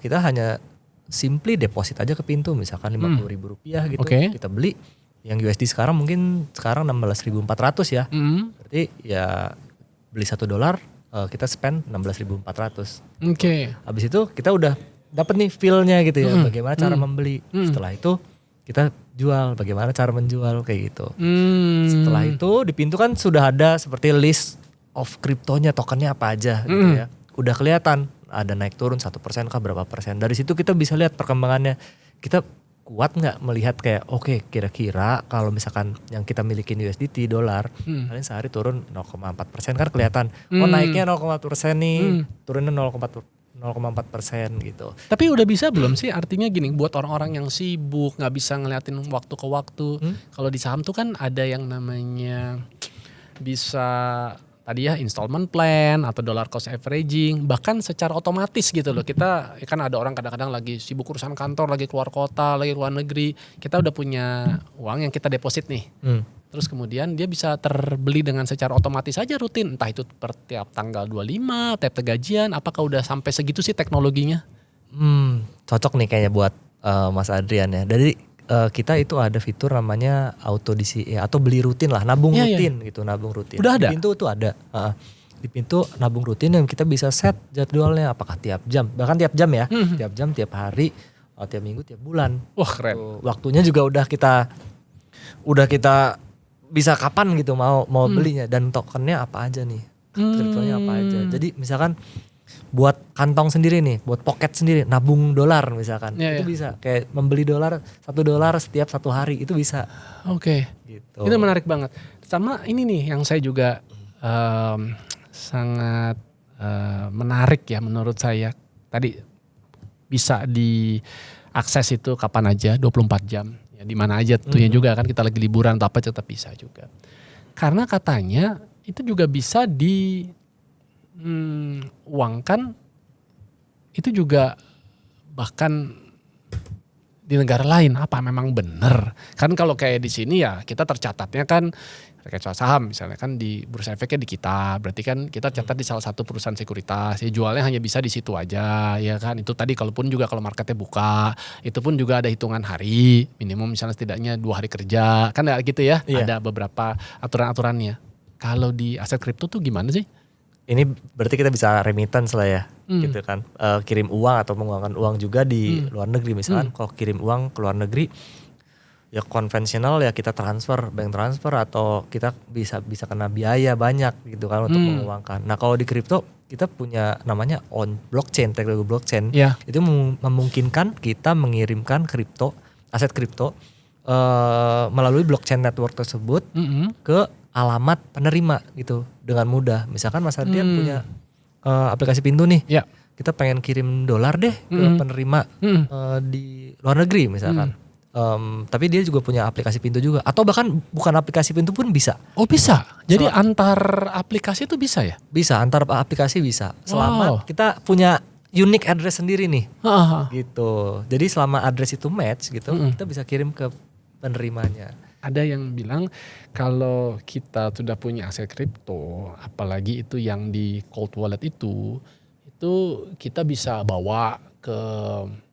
kita hanya simply deposit aja ke Pintu, misalkan Rp50.000 gitu. Kita beli. Yang USD sekarang mungkin 16.400 ya. Berarti ya beli $1 kita spend 16.400. Oke. Habis itu kita udah dapat nih feel-nya gitu ya, bagaimana cara membeli. Setelah itu kita jual, bagaimana cara menjual kayak gitu. Setelah itu di Pintu kan sudah ada seperti list of kriptonya, tokennya apa aja gitu ya. Udah kelihatan ada naik turun 1% kah, berapa persen. Dari situ kita bisa lihat perkembangannya. Kita kuat nggak melihat kayak oke, kira-kira kalau misalkan yang kita milikin USDT dolar, paling sehari turun 0,4% kan kelihatan. Oh naiknya 0,4% nih, turunnya 0,4% gitu. Tapi udah bisa belum sih, artinya gini, buat orang-orang yang sibuk nggak bisa ngeliatin waktu ke waktu. Kalau di saham tuh kan ada yang namanya bisa tadi ya installment plan atau dollar cost averaging, bahkan secara otomatis gitu loh. Kita kan ada orang kadang-kadang lagi sibuk urusan kantor, lagi keluar kota, lagi luar negeri, kita udah punya uang yang kita deposit nih. Terus kemudian dia bisa terbeli dengan secara otomatis aja rutin. Entah itu per tiap tanggal 25, tiap gajian. Apakah udah sampai segitu sih teknologinya? Cocok nih kayaknya buat Mas Adrian ya. Dari kita itu ada fitur namanya auto DCA atau beli rutin lah, nabung rutin gitu, nabung rutin. Udah ada? Di Pintu tuh ada. Di Pintu nabung rutin yang kita bisa set jadwalnya apakah tiap jam, bahkan tiap jam ya, tiap jam, tiap hari, tiap minggu, tiap bulan. Wah keren. Waktunya juga udah kita bisa kapan gitu mau belinya dan tokennya apa aja nih, kriptonya apa aja. Jadi misalkan buat kantong sendiri nih, buat pocket sendiri, nabung dolar misalkan, itu bisa kayak membeli $1 setiap 1 hari itu bisa. Oke. Gitu. Itu menarik banget. Sama ini nih yang saya juga sangat menarik ya menurut saya. Tadi bisa diakses itu kapan aja, 24 jam. Ya di mana aja tentunya juga kan, kita lagi liburan atau apa tetap bisa juga. Karena katanya itu juga bisa uangkan itu juga bahkan di negara lain. Apa memang benar? Kan kalau kayak di sini ya kita tercatatnya kan kayak saham misalnya kan di bursa efeknya di kita, berarti kan kita catat di salah satu perusahaan sekuritas, ya jualnya hanya bisa di situ aja ya kan. Itu tadi kalaupun juga kalau marketnya buka, itu pun juga ada hitungan hari, minimum misalnya setidaknya 2 hari kerja, kan gitu ya. Ada beberapa aturan-aturannya. Kalau di aset kripto tuh gimana sih? Ini berarti kita bisa remittance lah ya, gitu kan. Kirim uang atau mengeluarkan uang juga di luar negeri. Misalkan kalau kirim uang ke luar negeri, ya konvensional ya kita transfer, bank transfer, atau kita bisa kena biaya banyak gitu kan untuk menguangkan. Nah kalau di kripto kita punya namanya on blockchain, teknologi blockchain. Itu memungkinkan kita mengirimkan kripto, aset kripto melalui blockchain network tersebut ke alamat penerima gitu dengan mudah. Misalkan Mas Ardian punya aplikasi Pintu nih, kita pengen kirim dolar deh ke penerima di luar negeri misalkan. Tapi dia juga punya aplikasi Pintu juga, atau bahkan bukan aplikasi Pintu pun bisa. Oh bisa, jadi antar aplikasi itu bisa ya? Bisa, antar aplikasi bisa, selama kita punya unique address sendiri nih, gitu. Jadi selama address itu match gitu, kita bisa kirim ke penerimanya. Ada yang bilang kalau kita sudah punya aset kripto, apalagi itu yang di cold wallet itu kita bisa bawa ke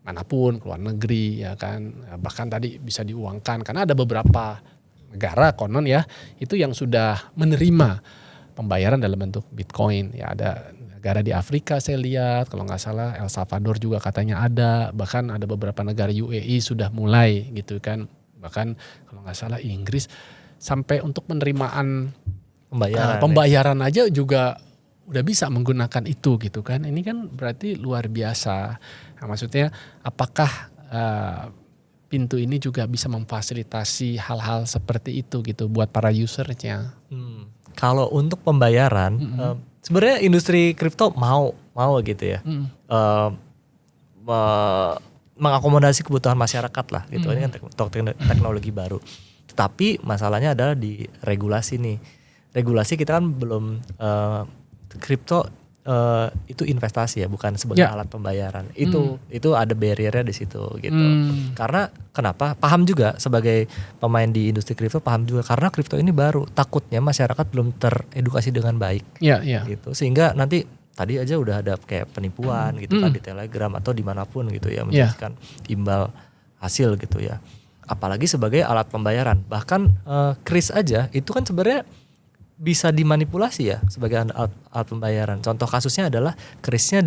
manapun, ke luar negeri ya kan. Bahkan tadi bisa diuangkan karena ada beberapa negara konon ya itu yang sudah menerima pembayaran dalam bentuk Bitcoin. Ya ada negara di Afrika saya lihat, kalau nggak salah El Salvador juga katanya ada, bahkan ada beberapa negara UAE sudah mulai gitu kan. Bahkan kalau nggak salah Inggris sampai untuk penerimaan pembayaran aja juga udah bisa menggunakan itu gitu kan. Ini kan berarti luar biasa. Nah, maksudnya apakah Pintu ini juga bisa memfasilitasi hal-hal seperti itu gitu buat para usernya? Kalau untuk pembayaran, sebenarnya industri kripto mau gitu ya. Mengakomodasi kebutuhan masyarakat lah gitu. Ini kan teknologi baru. Tetapi masalahnya adalah di regulasi nih. Regulasi kita kan belum, kripto itu investasi ya, bukan sebagai alat pembayaran. Itu ada barriernya di situ gitu. Karena kenapa? Paham juga sebagai pemain di industri kripto, paham juga karena kripto ini baru. Takutnya masyarakat belum teredukasi dengan baik. Gitu. Sehingga nanti tadi aja udah ada kayak penipuan gitu kan di Telegram atau dimanapun gitu ya, menjadikan imbal hasil gitu ya. Apalagi sebagai alat pembayaran. Bahkan kris aja itu kan sebenarnya bisa dimanipulasi ya sebagai alat pembayaran. Contoh kasusnya adalah krisnya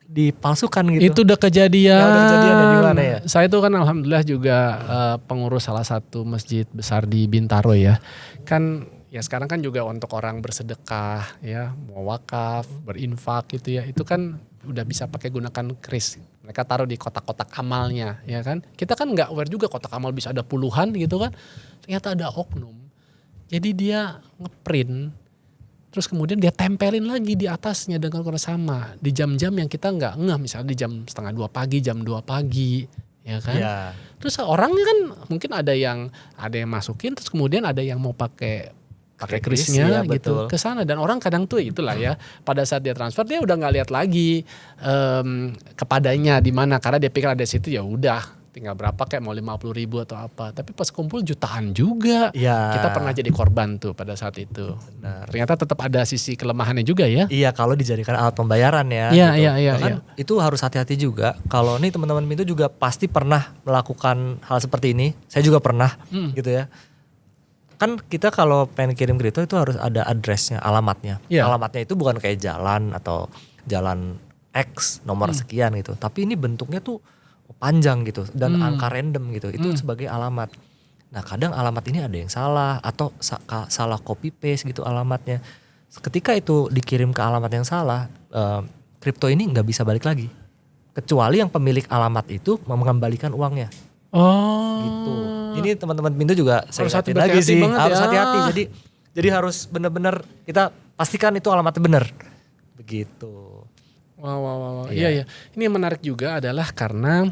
dipalsukan gitu. Itu udah kejadian. Udah kejadian ya, di mana ya? Saya tuh kan alhamdulillah juga pengurus salah satu masjid besar di Bintaro ya. Kan ya sekarang kan juga untuk orang bersedekah ya, mau wakaf, berinfak gitu ya. Itu kan udah bisa pakai gunakan kris. Mereka taruh di kotak-kotak amalnya ya kan. Kita kan nggak aware juga kotak amal bisa ada puluhan gitu kan. Ternyata ada oknum. Jadi dia ngeprint, terus kemudian dia tempelin lagi di atasnya dengan warna sama. Di jam-jam yang kita nggak ngeh, misalnya di jam 1:30 pagi, jam 2 pagi, ya kan. Terus orangnya kan mungkin ada yang masukin, terus kemudian ada yang mau pakai krisnya gitu ke sana. Dan orang kadang tuh itulah ya, pada saat dia transfer dia udah nggak lihat lagi kepadanya di mana, karena dia pikir ada situ ya udah. tinggal berapa kayak mau 50.000 atau apa. Tapi pas kumpul jutaan juga. Iya. Kita pernah jadi korban tuh pada saat itu. Benar. Ternyata tetap ada sisi kelemahannya juga ya. Iya, kalau dijadikan alat pembayaran ya. Iya, gitu. iya. Bahkan itu harus hati-hati juga. Kalau nih teman-teman Pintu juga pasti pernah melakukan hal seperti ini. Saya juga pernah gitu ya. Kan kita kalau pengen kirim kripto itu harus ada addressnya, alamatnya. Iya. Alamatnya itu bukan kayak jalan atau jalan X nomor sekian gitu. Tapi ini bentuknya tuh panjang gitu dan angka random gitu. Itu sebagai alamat. Nah, kadang alamat ini ada yang salah atau salah copy paste gitu alamatnya. Ketika itu dikirim ke alamat yang salah, kripto ini nggak bisa balik lagi. Kecuali yang pemilik alamat itu mengembalikan uangnya. Oh. Gitu. Ini teman-teman Pintu juga saya Harus ingatin hati-hati lagi sih, banget harus ya. hati-hati. Jadi harus benar-benar kita pastikan itu alamatnya benar. Begitu. Wow. Iya. Ini yang menarik juga adalah karena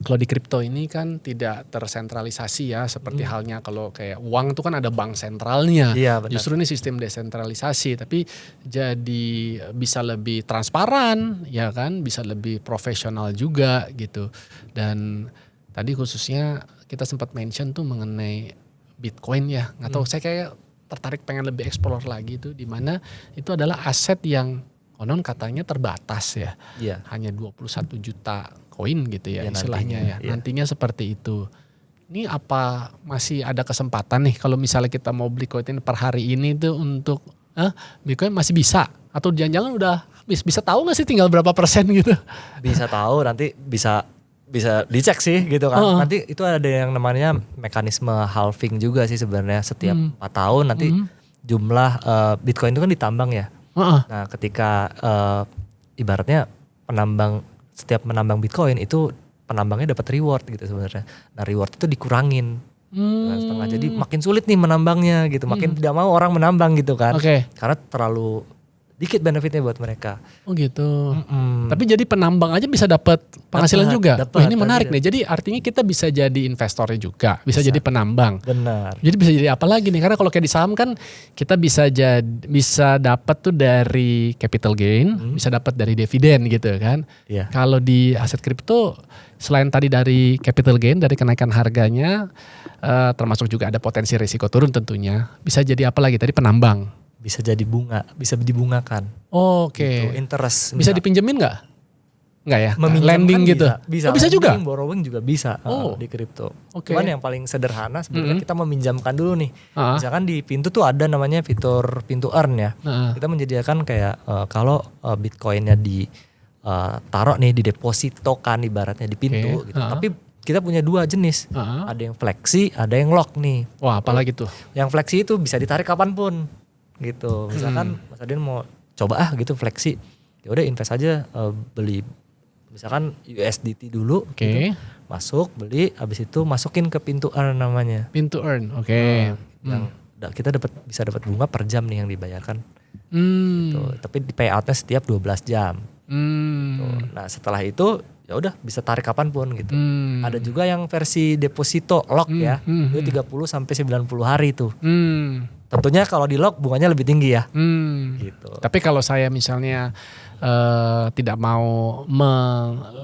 kalau di kripto ini kan tidak tersentralisasi ya, seperti halnya kalau kayak uang itu kan ada bank sentralnya. Iya, benar. Justru ini sistem desentralisasi, tapi jadi bisa lebih transparan ya kan, bisa lebih profesional juga gitu. Dan tadi khususnya kita sempat mention tuh mengenai Bitcoin ya, nggak tahu saya kayak tertarik pengen lebih explore lagi tuh, di mana itu adalah aset yang konon katanya terbatas ya. Iya. Hanya 21 juta koin gitu ya, Ya, istilahnya nantinya, ya. iya. Nantinya seperti itu. Ini apa masih ada kesempatan nih kalau misalnya kita mau beli koin per hari ini tuh untuk Bitcoin masih bisa? Atau jangan-jangan udah bisa tahu nggak sih tinggal berapa persen gitu? Bisa tahu, nanti bisa dicek sih gitu kan. Nanti itu ada yang namanya mekanisme halving juga sih sebenarnya, setiap 4 tahun nanti jumlah Bitcoin itu kan ditambang ya. Nah, ketika ibaratnya setiap menambang Bitcoin itu penambangnya dapat reward gitu sebenarnya. Nah, reward itu dikurangin dengan setengah. Jadi makin sulit nih menambangnya gitu. Makin tidak mau orang menambang gitu kan. Oke. Karena terlalu dikit benefitnya buat mereka. Oh gitu. Tapi jadi penambang aja bisa dapat penghasilan juga. Wah, ini menarik nih. Jadi artinya kita bisa jadi investornya juga, bisa jadi penambang. Benar. Jadi bisa jadi apa lagi nih? Karena kalau kayak di saham kan kita bisa dapat tuh dari capital gain, bisa dapat dari dividen gitu kan. Iya. Kalau di aset kripto selain tadi dari capital gain, dari kenaikan harganya, termasuk juga ada potensi risiko turun tentunya. Bisa jadi apa lagi? Tadi penambang. Bisa jadi bunga, bisa dibungakan. Oke. Gitu, interest. Bisa dipinjemin nggak? Nggak ya? Meminjamkan Lending gitu? Bisa. Oh, bisa Lending, juga? borrowing juga bisa di kripto. Oke. Cuman yang paling sederhana sebenarnya kita meminjamkan dulu nih. Ah. Misalkan di Pintu tuh ada namanya fitur Pintu Earn ya. Kita menyediakan kayak kalau Bitcoinnya taruh nih di deposito kan ibaratnya di Pintu gitu. Tapi kita punya 2 jenis. Ada yang flexi, ada yang lock nih. Wah, apalagi tuh? Yang flexi itu bisa ditarik kapanpun gitu. Misalkan Mas Adin mau coba gitu flexi, ya udah invest aja, beli misalkan USDT dulu, gitu, masuk beli, habis itu masukin ke Pintu Earn namanya. Pintu Earn, oke. Yang kita bisa dapat bunga per jam nih yang dibayarkan. Hmm. Gitu. Tapi di payoutnya setiap 12 jam. Gitu. Nah setelah itu ya udah bisa tarik kapanpun gitu. Ada juga yang versi deposito lock ya, itu 30 sampai 90 hari tuh. Tentunya kalau di lock bunganya lebih tinggi ya. Gitu. Tapi kalau saya misalnya tidak mau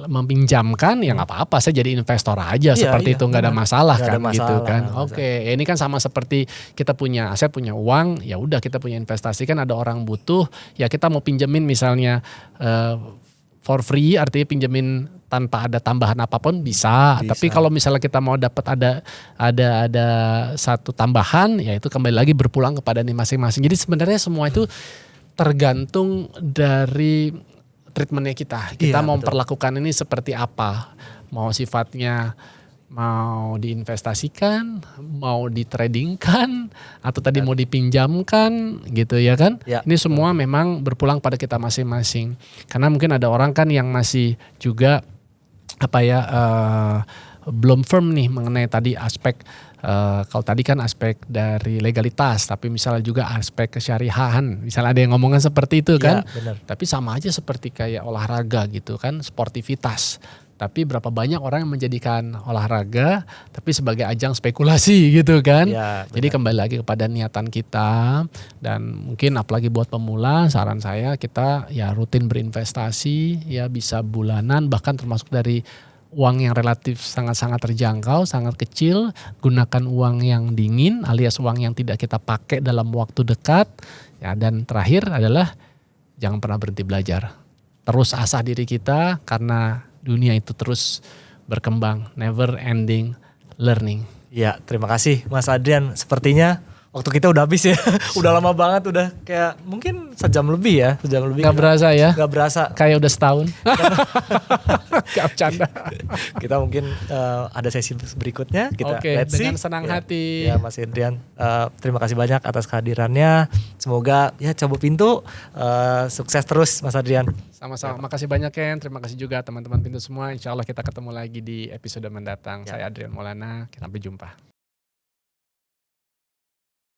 meminjamkan ya nggak apa-apa, saya jadi investor aja seperti itu, nggak ada masalah kan gitu kan. Oke, ya ini kan sama seperti kita punya aset, punya uang, ya udah kita punya investasi, kan ada orang butuh, ya kita mau pinjemin misalnya for free, artinya pinjemin tanpa ada tambahan apapun bisa. Tapi kalau misalnya kita mau dapat ada satu tambahan, ya itu kembali lagi berpulang kepada nih masing-masing. Jadi sebenarnya semua itu tergantung dari treatmentnya kita. Kita mau memperlakukan ini seperti apa? Mau sifatnya mau diinvestasikan, mau ditradingkan, atau tadi mau dipinjamkan gitu ya kan? Ya, ini semua memang berpulang pada kita masing-masing. Karena mungkin ada orang kan yang masih juga belum firm nih mengenai tadi aspek kalau tadi kan aspek dari legalitas, tapi misalnya juga aspek kesyariahan. Misalnya ada yang ngomongin seperti itu kan? Ya, tapi sama aja seperti kayak olahraga gitu kan, sportivitas. Tapi berapa banyak orang yang menjadikan olahraga tapi sebagai ajang spekulasi gitu kan. Ya, jadi kembali lagi kepada niatan kita, dan mungkin apalagi buat pemula, saran saya kita ya rutin berinvestasi, ya bisa bulanan, bahkan termasuk dari uang yang relatif sangat-sangat terjangkau, sangat kecil, gunakan uang yang dingin alias uang yang tidak kita pakai dalam waktu dekat. Ya, dan terakhir adalah jangan pernah berhenti belajar. Terus asah diri kita karena dunia itu terus berkembang, never ending learning. Ya, terima kasih Mas Adrian. Sepertinya waktu kita udah habis ya. Udah lama banget, udah kayak mungkin sejam lebih ya. Sejam lebih. Gak berasa ya? Gak berasa. Kayak udah setahun. Gak bercanda. Kita mungkin ada sesi berikutnya. Kita Oke, let's see. dengan senang hati. Ya Mas Adrian, terima kasih banyak atas kehadirannya. Semoga ya Coba Pintu sukses terus Mas Adrian. Sama-sama, makasih banyak Ken. Terima kasih juga teman-teman Pintu semua. Insya Allah kita ketemu lagi di episode mendatang. Saya Adrian Maulana, sampai jumpa.